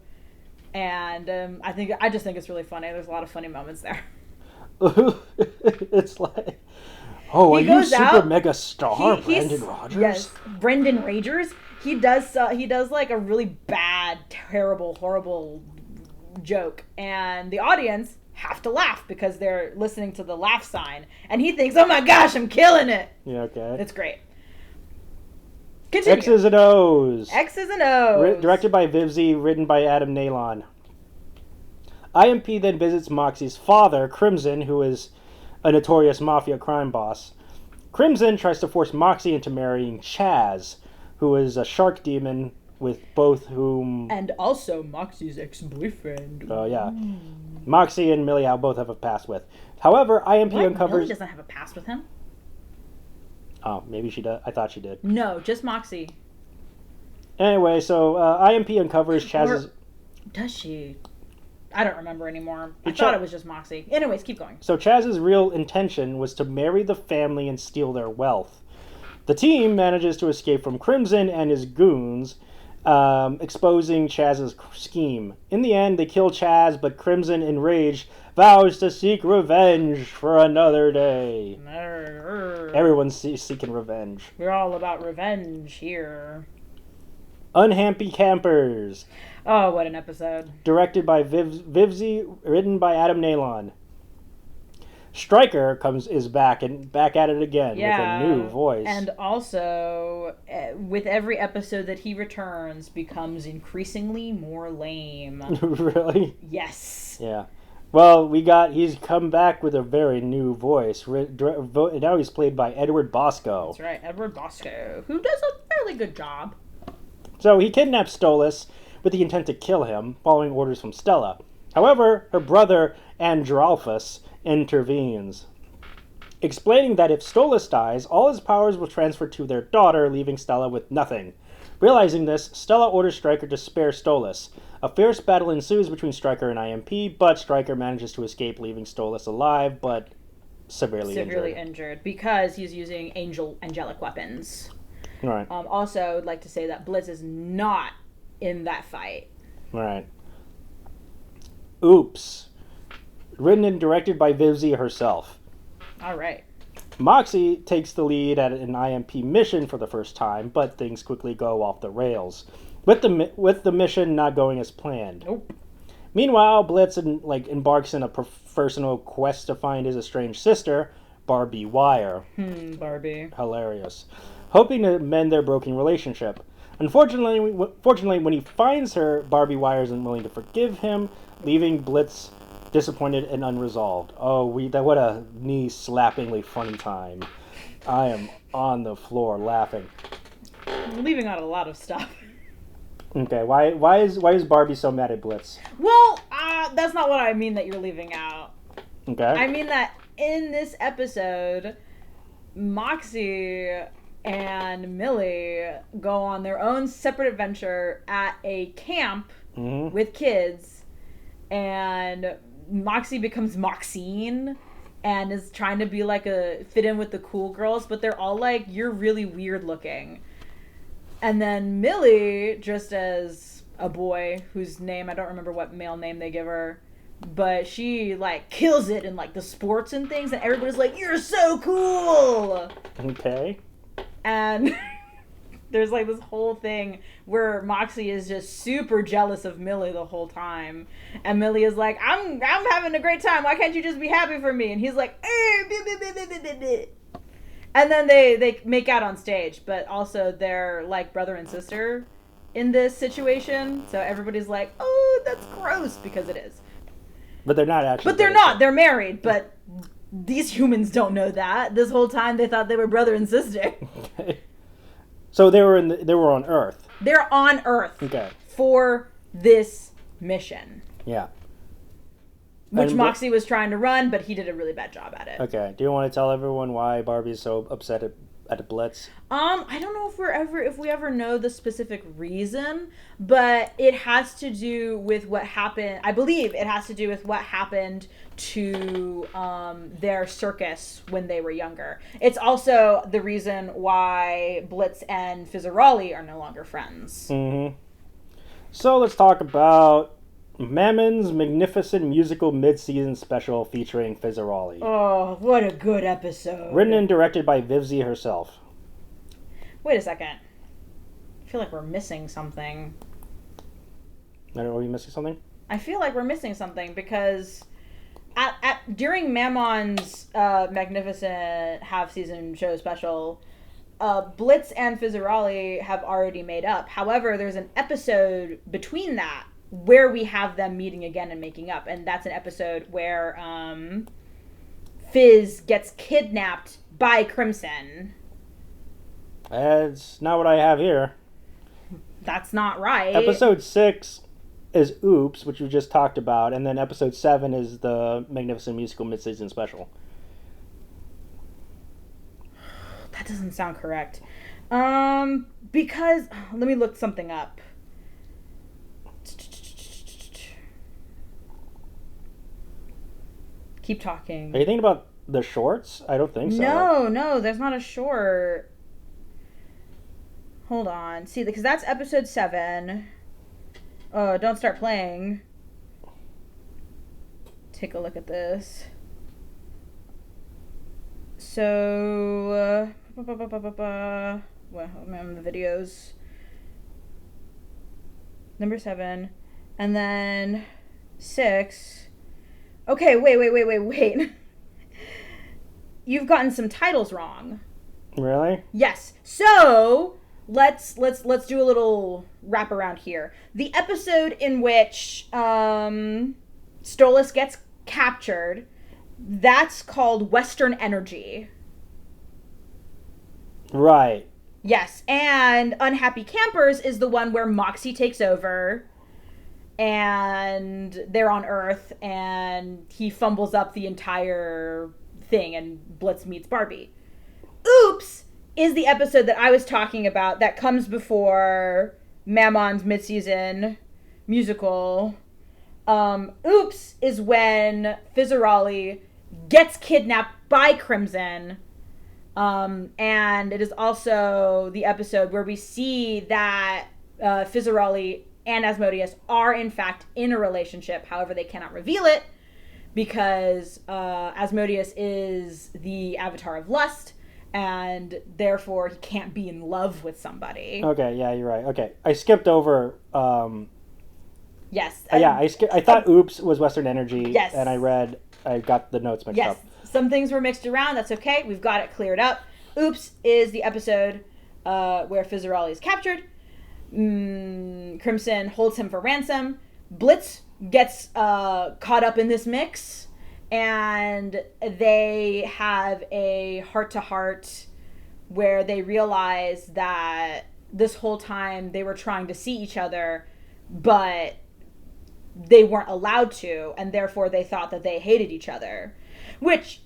and I just think it's really funny. There's a lot of funny moments there. It's like, oh, are He you goes super out, mega star Brendan Rogers? Yes, Brendan Ragers. He does like a really bad, terrible, horrible joke, and the audience have to laugh because they're listening to the laugh sign, and he thinks, "Oh my gosh, I'm killing it." Yeah, okay. It's great. Continue. X's and O's. X's and O's. Directed by Vivzy, written by Adam Nalon. IMP then visits Moxie's father, Crimson, who is a notorious mafia crime boss. Crimson tries to force Moxie into marrying Chaz, who is a shark demon with both whom... And also Moxie's ex-boyfriend. Oh, yeah. Moxie and Millie both have a past with. However, IMP uncovers... Millie doesn't have a past with him? Oh, maybe she does. I thought she did. No, just Moxie. Anyway, so IMP uncovers Chaz's... Or does she? I don't remember anymore. I thought it was just Moxie. Anyways, keep going. So Chaz's real intention was to marry the family and steal their wealth. The team manages to escape from Crimson and his goons, exposing Chaz's scheme. In the end, they kill Chaz, but Crimson, enraged, vows to seek revenge for another day. Everyone's seeking revenge. We're all about revenge here. Unhappy Campers. Oh, what an episode. Directed by Vivzy, written by Adam Nalon. Stryker is back at it again with a new voice. And also, with every episode that he returns, becomes increasingly more lame. Really? Yes. Yeah. Well, he's come back with a very new voice. Now he's played by Edward Bosco. That's right, Edward Bosco, who does a fairly good job. So he kidnaps Stolas with the intent to kill him, following orders from Stella. However, her brother, Andralphus, intervenes, explaining that if Stolas dies, all his powers will transfer to their daughter, leaving Stella with nothing. Realizing this, Stella orders Stryker to spare Stolas. A fierce battle ensues between Stryker and IMP, but Stryker manages to escape, leaving Stolas alive, but severely injured. Because he's using angelic weapons. Right. Also, I would like to say that Blitz is not in that fight. Right. Oops. Written and directed by Vivzy herself. All right. Moxie takes the lead at an IMP mission for the first time, but things quickly go off the rails, with the mission not going as planned. Nope. Meanwhile, Blitz embarks in a personal quest to find his estranged sister, Barbie Wire. Barbie. Hilarious. Hoping to mend their broken relationship. Unfortunately, when he finds her, Barbie Wire isn't willing to forgive him, leaving Blitz disappointed and unresolved. Oh, what a knee-slappingly funny time. I am on the floor laughing. I'm leaving out a lot of stuff. Okay, why is Barbie so mad at Blitz? Well, that's not what I mean that you're leaving out. Okay. I mean that in this episode, Moxie and Millie go on their own separate adventure at a camp with kids, and Moxie becomes Moxine and is trying to be fit in with the cool girls, but they're all like, "You're really weird looking." And then Millie, just as a boy whose name, I don't remember what male name they give her, but she kills it in the sports and things, and everybody's like, "You're so cool." Okay. And there's this whole thing where Moxie is just super jealous of Millie the whole time, and Millie is like, I'm having a great time, why can't you just be happy for me? And he's like, and then they make out on stage, but also they're brother and sister in this situation, so everybody's like, oh, that's gross, because it is. But they're not actually. But they're not. They're married, but these humans don't know that. This whole time they thought they were brother and sister. Okay. So they were on Earth. They're on Earth. Okay. For this mission. Yeah. Which Moxie was trying to run, but he did a really bad job at it. Okay. Do you want to tell everyone why Barbie's so upset at at the Blitz? I don't know if we ever know the specific reason, but it has to do with what happened. I believe it has to do with what happened to their circus when they were younger. It's also the reason why Blitz and Fizzarolli are no longer friends. Mm-hmm. So let's talk about Mammon's magnificent musical mid-season special featuring Fizzarolli. Oh, what a good episode. Written and directed by Vivzie herself. Wait a second. I feel like we're missing something. I don't know, are we missing something? I feel like we're missing something because during Mammon's magnificent half-season show special, Blitz and Fizzarolli have already made up. However, there's an episode between that where we have them meeting again and making up, and that's an episode where Fizz gets kidnapped by Crimson. That's not what I have here. That's not right. Episode 6 is Oops, which we just talked about, and then episode 7 is the magnificent musical mid-season special. That doesn't sound correct. Because let me look something up. Keep talking. Are you thinking about the shorts? I don't think No, so. there's not a short. Hold on. See, because that's episode 7. Oh, don't start playing. Take a look at this. So, well, I'm the videos. Number 7. And then 6. Okay, wait. You've gotten some titles wrong. Really? Yes. So let's do a little wraparound here. The episode in which Stolas gets captured, that's called Western Energy. Right. Yes, and Unhappy Campers is the one where Moxie takes over and they're on Earth and he fumbles up the entire thing and Blitz meets Barbie. Oops is the episode that I was talking about that comes before Mammon's mid-season musical. Oops is when Fizzarolli gets kidnapped by Crimson. And it is also the episode where we see that Fizzarolli and Asmodeus are in fact in a relationship. However, they cannot reveal it because Asmodeus is the avatar of lust and therefore he can't be in love with somebody. Okay, yeah, you're right. Okay, I skipped over. Yes. I thought Oops was Western Energy. Yes. And I got the notes mixed up. Some things were mixed around. That's okay. We've got it cleared up. Oops is the episode where Fizzarolli is captured. Crimson holds him for ransom. Blitz gets caught up in this mix, and they have a heart-to-heart where they realize that this whole time they were trying to see each other, but they weren't allowed to, and therefore they thought that they hated each other. Which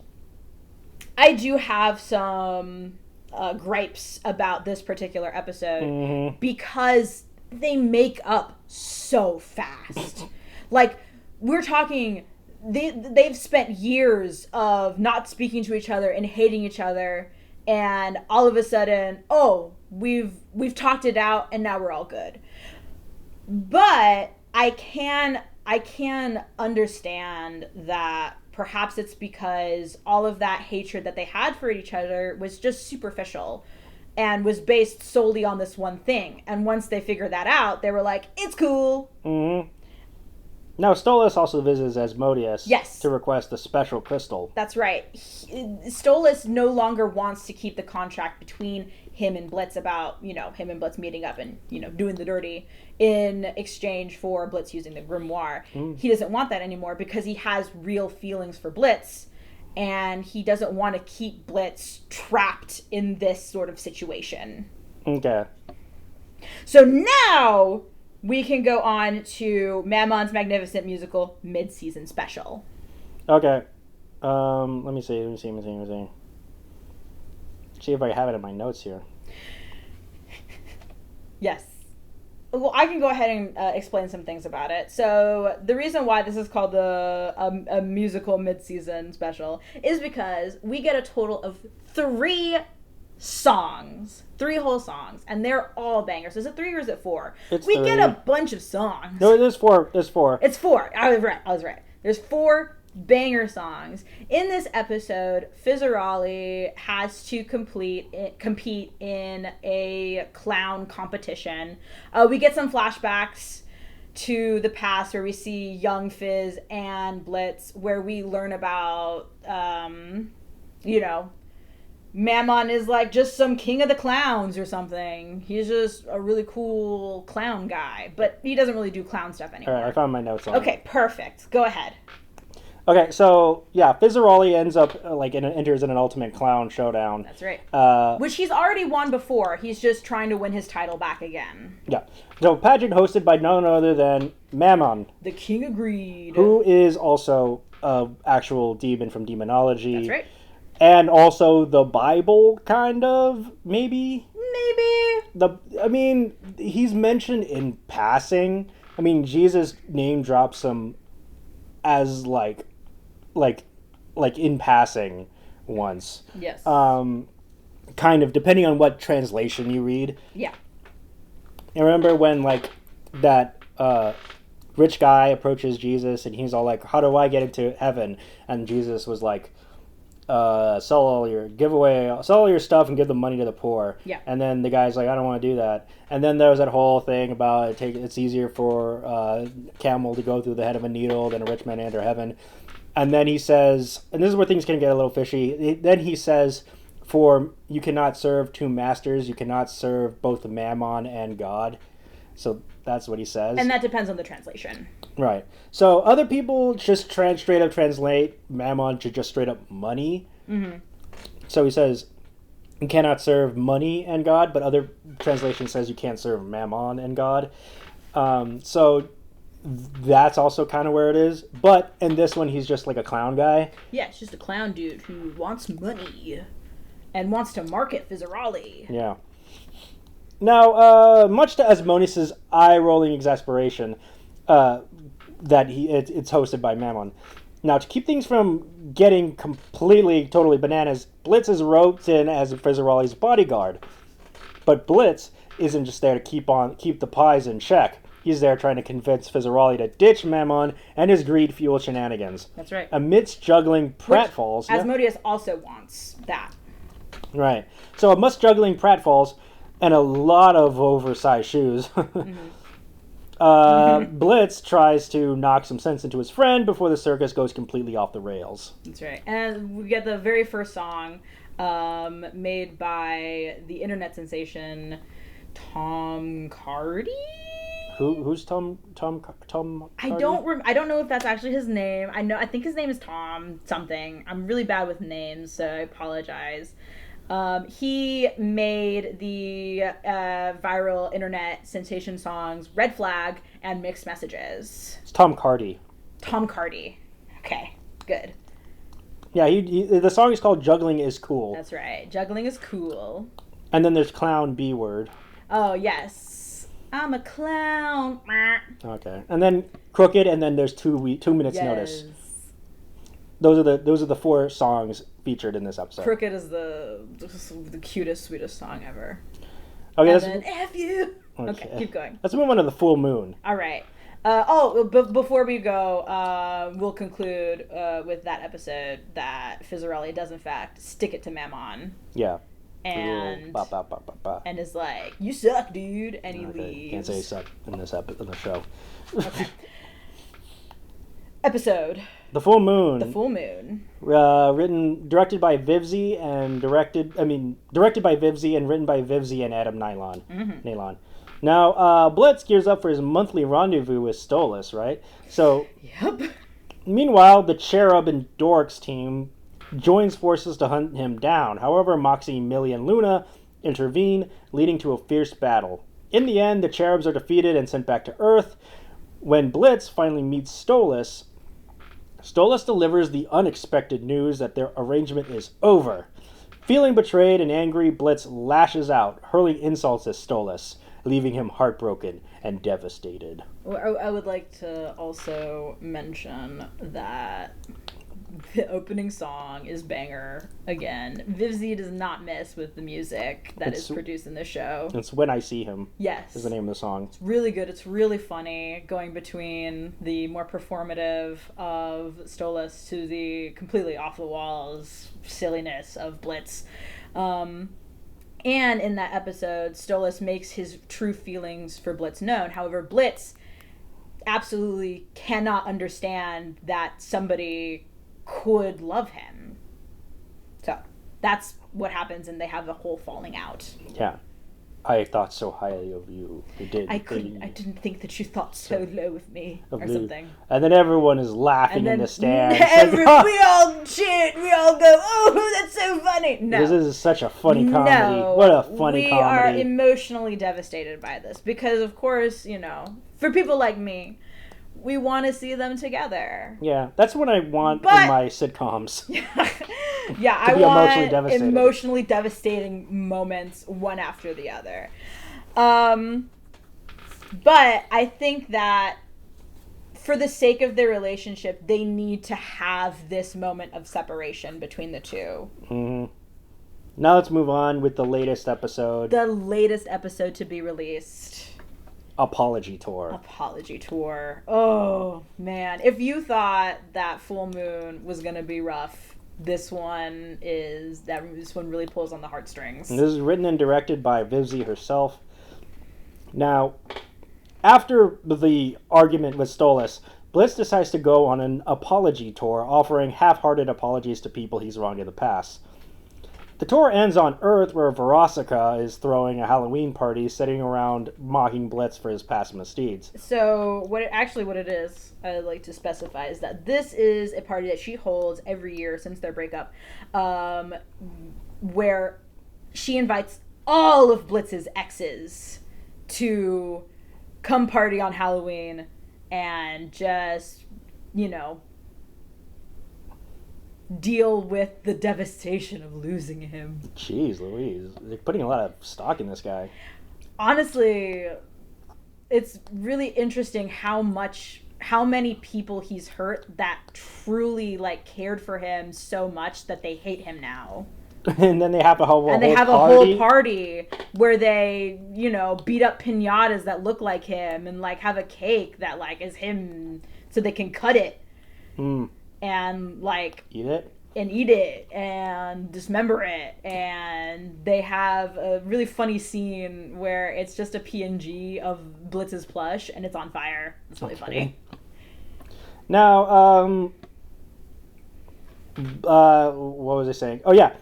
I do have some gripes about this particular episode because they make up so fast. Like, we're talking, they've spent years of not speaking to each other and hating each other, and all of a sudden, oh, we've talked it out and now we're all good. But I can understand that perhaps it's because all of that hatred that they had for each other was just superficial and was based solely on this one thing. And once they figured that out, they were like, it's cool. Mm-hmm. Now, Stolas also visits Asmodeus to request a special crystal. That's right. Stolas no longer wants to keep the contract between him and Blitz about, him and Blitz meeting up and, doing the dirty in exchange for Blitz using the grimoire. He doesn't want that anymore because he has real feelings for Blitz, and he doesn't want to keep Blitz trapped in this sort of situation. Okay. So now we can go on to Mammon's magnificent musical mid-season special. Okay. Let me see. See if I have it in my notes here. Yes. Well, I can go ahead and explain some things about it. So the reason why this is called a musical mid-season special is because we get a total of 3 songs, 3 whole songs, and they're all bangers. Is it 3 or is it 4? It's we 3. get a bunch of songs. No, it is 4. It's 4. It's 4. I was right. There's 4 banger songs. In this episode, Fizzarali has to compete in a clown competition. We get some flashbacks to the past where we see young Fizz and Blitz, where we learn about, Mammon is like just some king of the clowns or something. He's just a really cool clown guy, but he doesn't really do clown stuff anymore. All right, I found my notes on it. Okay, perfect. Go ahead. Okay, so yeah, Fizzaroli ends up enters in an ultimate clown showdown. That's right. Which he's already won before. He's just trying to win his title back again. Yeah. So pageant hosted by none other than Mammon, the King of Greed, who is also an actual demon from demonology. That's right. And also the Bible, kind of, maybe. He's mentioned in passing. I mean, Jesus name drops him as like in passing once. Yes. Kind of, depending on what translation you read. Yeah. I remember when that rich guy approaches Jesus and he's all like, "How do I get into heaven?" And Jesus was like, sell all your stuff and give the money to the poor. Yeah. And then the guy's like, "I don't want to do that." And then there was that whole thing about it's easier for a camel to go through the head of a needle than a rich man to enter heaven. And then he says, and this is where things can get a little fishy. Then he says, "For you cannot serve 2 masters. You cannot serve both Mammon and God." So that's what he says. And that depends on the translation. Right. So other people just straight up translate Mammon to just straight up money. Mm-hmm. So he says, "You cannot serve money and God," but other translation says you can't serve Mammon and God. So that's also kind of where it is. But in this one, he's just like a clown guy. Yeah, it's just a clown dude who wants money and wants to market Fizzarali. Yeah. Now, much to Asmodeus' eye-rolling exasperation, it's hosted by Mammon. Now, to keep things from getting totally bananas, Blitz is roped in as Fizzarali's bodyguard. But Blitz isn't just there to keep the pies in check. He's there trying to convince Fizzarali to ditch Mammon and his greed-fueled shenanigans. That's right. Amidst juggling pratfalls... Asmodeus also wants that. Right. So amidst juggling pratfalls and a lot of oversized shoes... Blitz tries to knock some sense into his friend before the circus goes completely off the rails. That's right. And we get the very first song made by the internet sensation Tom Cardy? Who's Tom I don't know if that's actually his name. I think his name is Tom something. I'm really bad with names, so I apologize. He made the viral internet sensation songs Red Flag and Mixed Messages. It's Tom Cardy. Tom Cardy. Okay, good. Yeah, the song is called Juggling is Cool. That's right. Juggling is cool. And then there's Clown B Word. Oh, yes. I'm a clown. Okay. And then Crooked, and then there's 2 minutes notice. Those are the 4 songs featured in this episode. Crooked is the cutest, sweetest song ever. Okay, and then F you. Okay, keep going. Let's move on to the full moon. All right. Before we go, we'll conclude with that episode that Fizzarali does in fact stick it to Mammon. Yeah. And and is like, "You suck, dude," and he leaves. Can't say suck in the show. Okay. Episode. The Full Moon. The Full Moon. Directed by Vivzi and directed by Vivzi and written by Vivzi and Adam Nylon. Mm-hmm. Nylon. Now, Blitz gears up for his monthly rendezvous with Stolas, right? So. Yep. Meanwhile, the Cherub and Dorks team joins forces to hunt him down. However, Moxie, Millie, and Luna intervene, leading to a fierce battle. In the end, the Cherubs are defeated and sent back to Earth. When Blitz finally meets Stolas delivers the unexpected news that their arrangement is over. Feeling betrayed and angry, Blitz lashes out, hurling insults at Stolas, leaving him heartbroken and devastated. I would like to also mention that the opening song is banger again. Vivzy does not miss with the music that is produced in the show. It's When I See Him. Yes. Is the name of the song. It's really good. It's really funny, going between the more performative of Stolas to the completely off the walls silliness of Blitz. And in that episode, Stolas makes his true feelings for Blitz known. However, Blitz absolutely cannot understand that somebody could love him. So that's what happens, and they have a whole falling out. Yeah. I thought so highly of you. I didn't think that you thought so low of me, or something. And then everyone is laughing in the stands. We all cheer. We all go, "Oh, that's so funny!" No, this is such a funny comedy. No, what a funny comedy! We are emotionally devastated by this because, of course, for people like me, we want to see them together. Yeah, that's what I want in my sitcoms. Yeah, I want emotionally devastating moments one after the other. But I think that for the sake of their relationship, they need to have this moment of separation between the two. Mm-hmm. Now let's move on with the latest episode. The latest episode to be released. Apology Tour. Oh, man. If you thought that Full Moon was going to be rough, this one really pulls on the heartstrings. And this is written and directed by Vivzy herself. Now, after the argument with Stolas, Blitz decides to go on an apology tour, offering half-hearted apologies to people he's wronged in the past. The tour ends on Earth, where Verosika is throwing a Halloween party, sitting around mocking Blitz for his past misdeeds. So, what it is, I'd like to specify, is that this is a party that she holds every year since their breakup, where she invites all of Blitz's exes to come party on Halloween and just, deal with the devastation of losing him. Jeez Louise. They're putting a lot of stock in this guy. Honestly, it's really interesting how many people he's hurt that truly cared for him so much that they hate him now. And then they have a whole party where they, beat up piñatas that look like him and have a cake that is him so they can cut it. And eat it and dismember it, and they have a really funny scene where it's just a PNG of Blitz's plush and it's on fire. It's really funny. Now, what was I saying? Oh yeah,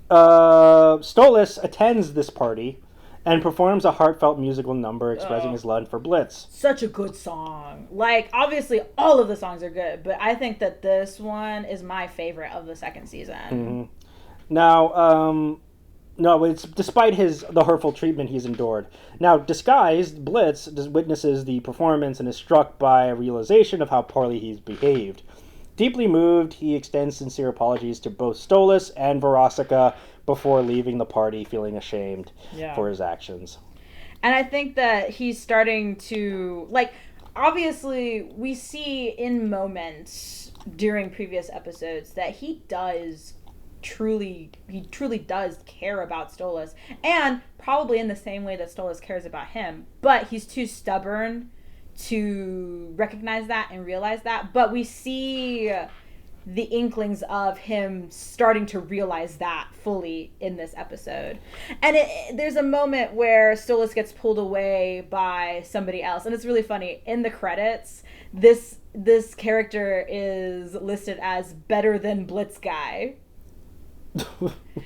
Stolas attends this party and performs a heartfelt musical number expressing his love for Blitz. Such a good song. Obviously, all of the songs are good, but I think that this one is my favorite of the second season. Mm-hmm. Now, no, it's despite the hurtful treatment he's endured. Now, disguised, Blitz witnesses the performance and is struck by a realization of how poorly he's behaved. Deeply moved, he extends sincere apologies to both Stolas and Verosika before leaving the party feeling ashamed for his actions. And I think that he's starting to, obviously we see in moments during previous episodes that he truly does care about Stolas, and probably in the same way that Stolas cares about him, but he's too stubborn to recognize that and realize that. But we see the inklings of him starting to realize that fully in this episode. And there's a moment where Stolas gets pulled away by somebody else, and it's really funny. In the credits, this character is listed as better than Blitz guy.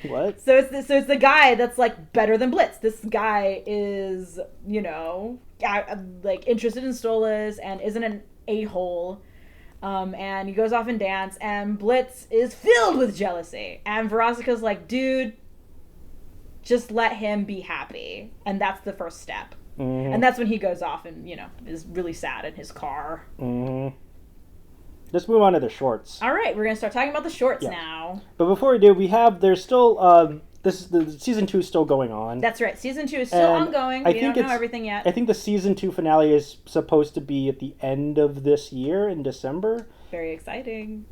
What? So it's the guy that's better than Blitz. This guy is, interested in Stolas and isn't an a-hole. And he goes off and dance, and Blitz is filled with jealousy. And Verosika's like, dude, just let him be happy. And that's the first step. Mm-hmm. And that's when he goes off and, is really sad in his car. Mm-hmm. let's move on to the shorts. All right, we're gonna start talking about the shorts Yeah. now. But before we do, there's still the season 2 is still going on. That's right. Season 2 is still And ongoing. I We think don't know everything yet. I think the season 2 finale is supposed to be at the end of this year in December. Very exciting.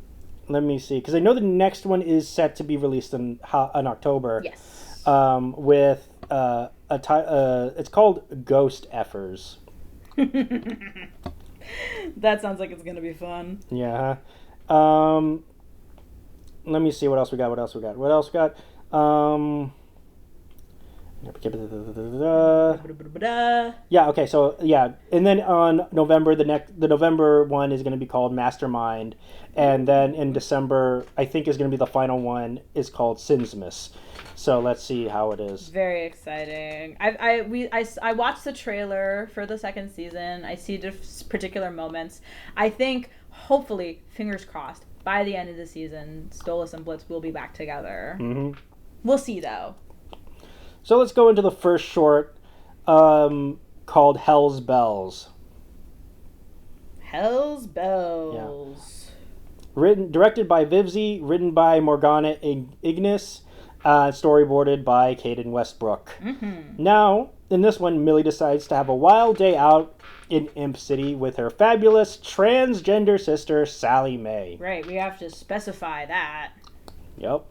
Let me see, because I know the next one is set to be released in October. Yes. With it's called Ghost Effers. That sounds like it's gonna be fun. Yeah. Let me see what else we got. Yeah. Okay. So yeah, and then on November, the November one is going to be called Mastermind, and then in December, I think is going to be the final one is called Sinsmas. So let's see how it is. Very exciting. I watched the trailer for the second season. I see particular moments. I think, hopefully, fingers crossed, by the end of the season, Stolas and Blitz will be back together. Mm-hmm. We'll see, though. So let's go into the first short, called Hell's Bells. Hell's Bells. Yeah. Directed by Vivzy, written by Morgana Ignis, storyboarded by Caden Westbrook. Mm-hmm. Now, in this one, Millie decides to have a wild day out in Imp City with her fabulous transgender sister, Sally Mae. Right, we have to specify that. Yep.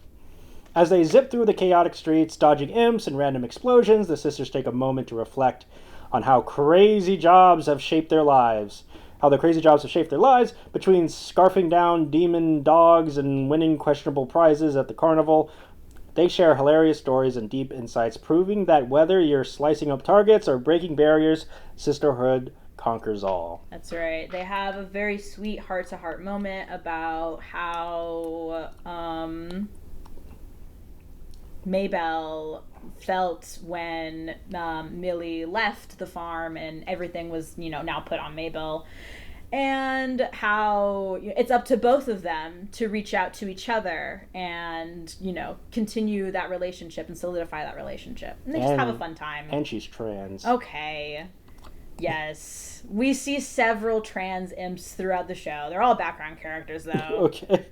As they zip through the chaotic streets, dodging imps and random explosions, the sisters take a moment to reflect on how crazy jobs have shaped their lives. Between scarfing down demon dogs and winning questionable prizes at the carnival. They share hilarious stories and deep insights, proving that whether you're slicing up targets or breaking barriers, sisterhood conquers all. That's right. They have a very sweet heart-to-heart moment about how Maybelle felt when Millie left the farm and everything was, now put on Maybelle. And how it's up to both of them to reach out to each other and, continue that relationship and solidify that relationship. And they just have a fun time. And she's trans. Okay. Yes. We see several trans imps throughout the show. They're all background characters, though. Okay.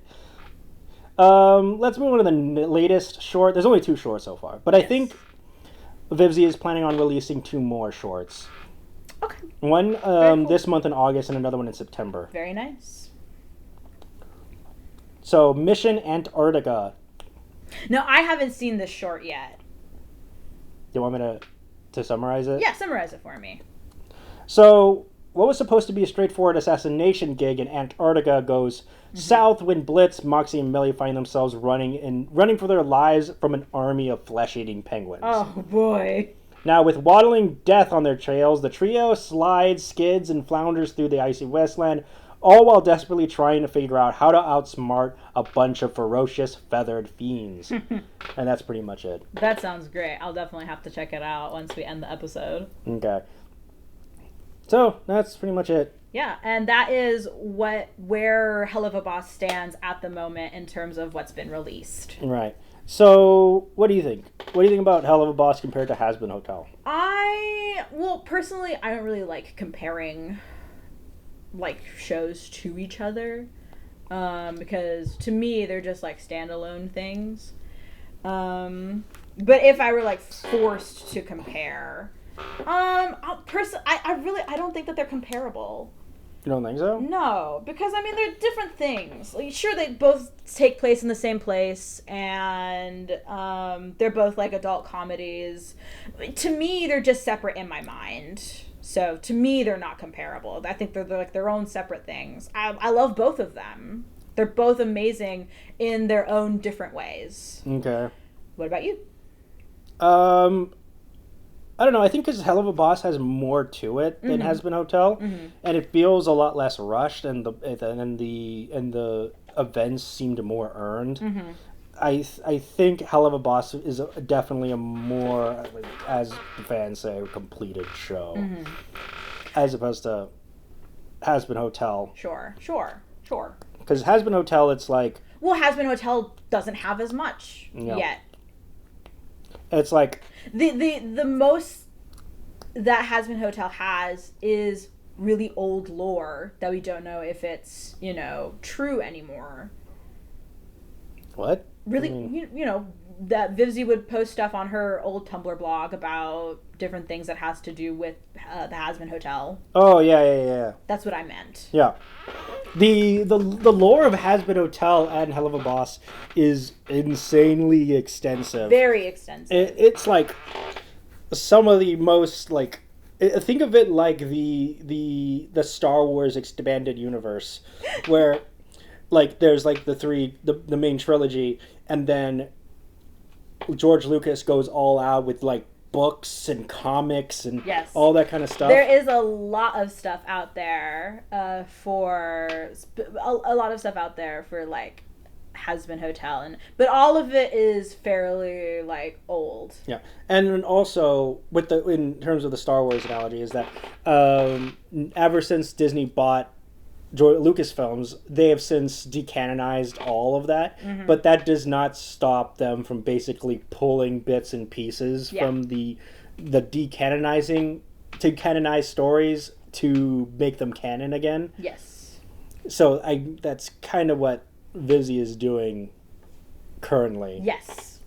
Let's move on to the latest short. There's only 2 shorts so far. But I think Vivzy is planning on releasing 2 more shorts. Okay. One cool. this month in August and another one in September. Very nice. So, Mission Antarctica. No, I haven't seen this short yet. You want me to summarize it? Yeah, summarize it for me. So, what was supposed to be a straightforward assassination gig in Antarctica goes south when Blitz, Moxie, and Millie find themselves running for their lives from an army of flesh-eating penguins. Oh, boy. Now, with waddling death on their trails, the trio slides, skids, and flounders through the icy wasteland, all while desperately trying to figure out how to outsmart a bunch of ferocious, feathered fiends. And that's pretty much it. That sounds great. I'll definitely have to check it out once we end the episode. Okay. So, that's pretty much it. Yeah, and that is where Helluva Boss stands at the moment in terms of what's been released. Right. So, what do you think? What do you think about Helluva Boss compared to Hazbin Hotel? Personally, I don't really like comparing, shows to each other. Because to me, they're just, standalone things. But if I were, forced to compare, I don't think that they're comparable. You don't think so? No, because they're different things. Sure, they both take place in the same place, and they're both adult comedies. To me, they're just separate in my mind. So to me, they're not comparable. I think they're their own separate things. I love both of them. They're both amazing in their own different ways. Okay. What about you? I don't know. I think because Helluva Boss has more to it than Hazbin Hotel, and it feels a lot less rushed, and the events seemed more earned. I think Helluva Boss is definitely a more, as the fans say, completed show, as opposed to Hazbin Hotel. Sure. Because Hazbin Hotel, it's Hazbin Hotel doesn't have as much yet. It's the most that Hazbin Hotel has is really old lore that we don't know if it's, true anymore. What? Really, that Vivzie would post stuff on her old Tumblr blog about different things that has to do with the Hazbin Hotel. Oh, yeah. That's what I meant. Yeah. The lore of Hazbin Hotel and Helluva Boss is insanely extensive. Very extensive. It's like some of the most, like, think of it like the Star Wars expanded universe, where, like, there's like the main trilogy, and then George Lucas goes all out with like books and comics and all that kind of stuff. There is a lot of stuff out there for like Hazbin Hotel, but all of it is fairly like old. Yeah, and also in terms of the Star Wars analogy is that ever since Disney bought Lucasfilms, they have since decanonized all of that, but that does not stop them from basically pulling bits and pieces from the decanonizing to canonize stories to make them canon again. Yes. So that's kind of what Vivzie is doing currently. Yes.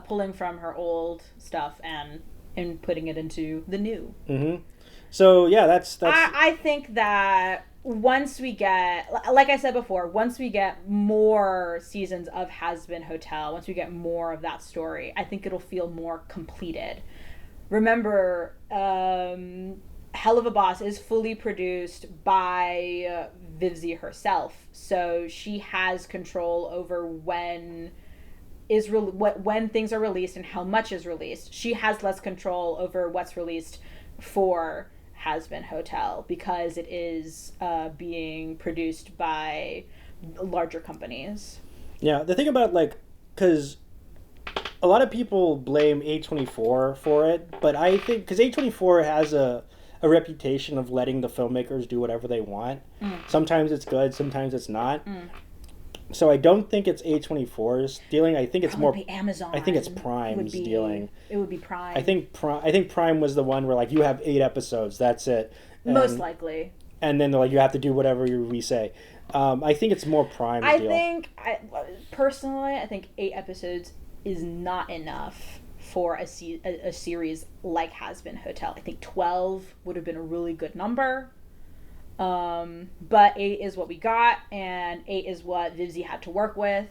Pulling from her old stuff and putting it into the new. Mm-hmm. So yeah, that's. I think that once we get, like I said before, once we get more seasons of Hazbin Hotel, once we get more of that story, I think it'll feel more completed. Remember, Helluva Boss is fully produced by Vivzie herself, so she has control over when things are released and how much is released. She has less control over what's released for Hazbin Hotel because it is being produced by larger companies. Yeah, the thing about, like, because a lot of people blame A24 for it, but I think because A24 has a reputation of letting the filmmakers do whatever they want. Sometimes it's good, sometimes it's not. So I don't think it's A24's dealing. I think it's Probably Amazon. I think it's Prime's dealing. It would be Prime. I think Prime was the one where, like, you have 8 episodes. That's it. Most likely. And then they're like, you have to do whatever we say. I think it's more Prime's deal. Personally, I think 8 episodes is not enough for a series like Hazbin Hotel. I think 12 would have been a really good number. But 8 is what we got, and 8 is what Vivzie had to work with.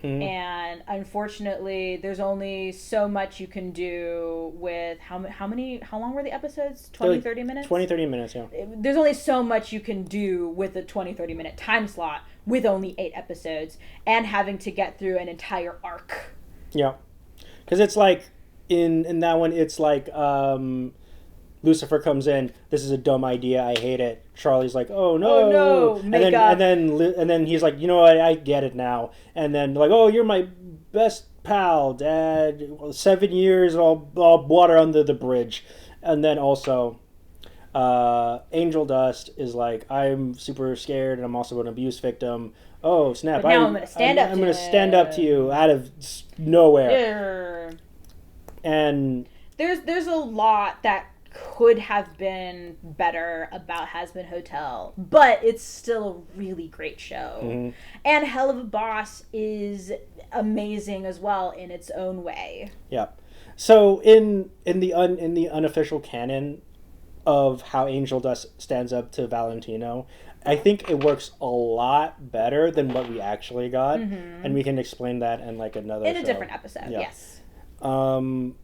And unfortunately, there's only so much you can do with how long were the episodes? 20, 30 minutes? 20, 30 minutes, yeah. There's only so much you can do with a 20, 30 minute time slot with only 8 episodes and having to get through an entire arc. Yeah. Because it's like, in that one, it's like, Lucifer comes in. This is a dumb idea. I hate it. Charlie's like, "Oh no!" Oh, no. And then he's like, "You know what? I get it now." And then like, "Oh, you're my best pal, Dad. 7 years, all water under the bridge." And then also, Angel Dust is like, "I'm super scared, and I'm also an abuse victim." Oh snap! But now I'm gonna stand up. I'm gonna stand up to you out of nowhere. And there's a lot that could have been better about Hazbin Hotel, but it's still a really great show. And Helluva Boss is amazing as well in its own way. Yeah. So in the unofficial canon of how Angel Dust stands up to Valentino, I think it works a lot better than what we actually got, and we can explain that in like another in a show. different episode. Yeah. Yes.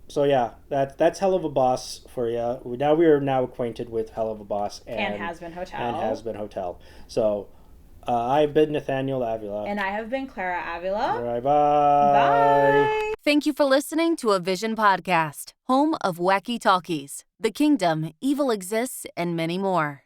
So yeah, that's Helluva Boss for you. We are now acquainted with Helluva Boss and Hazbin Hotel. And Hazbin Hotel. So, I've been Nathaniel Avila. And I have been Clara Avila. All right, bye. Bye. Thank you for listening to a Vision podcast, home of wacky talkies, The Kingdom, Evil Exists, and many more.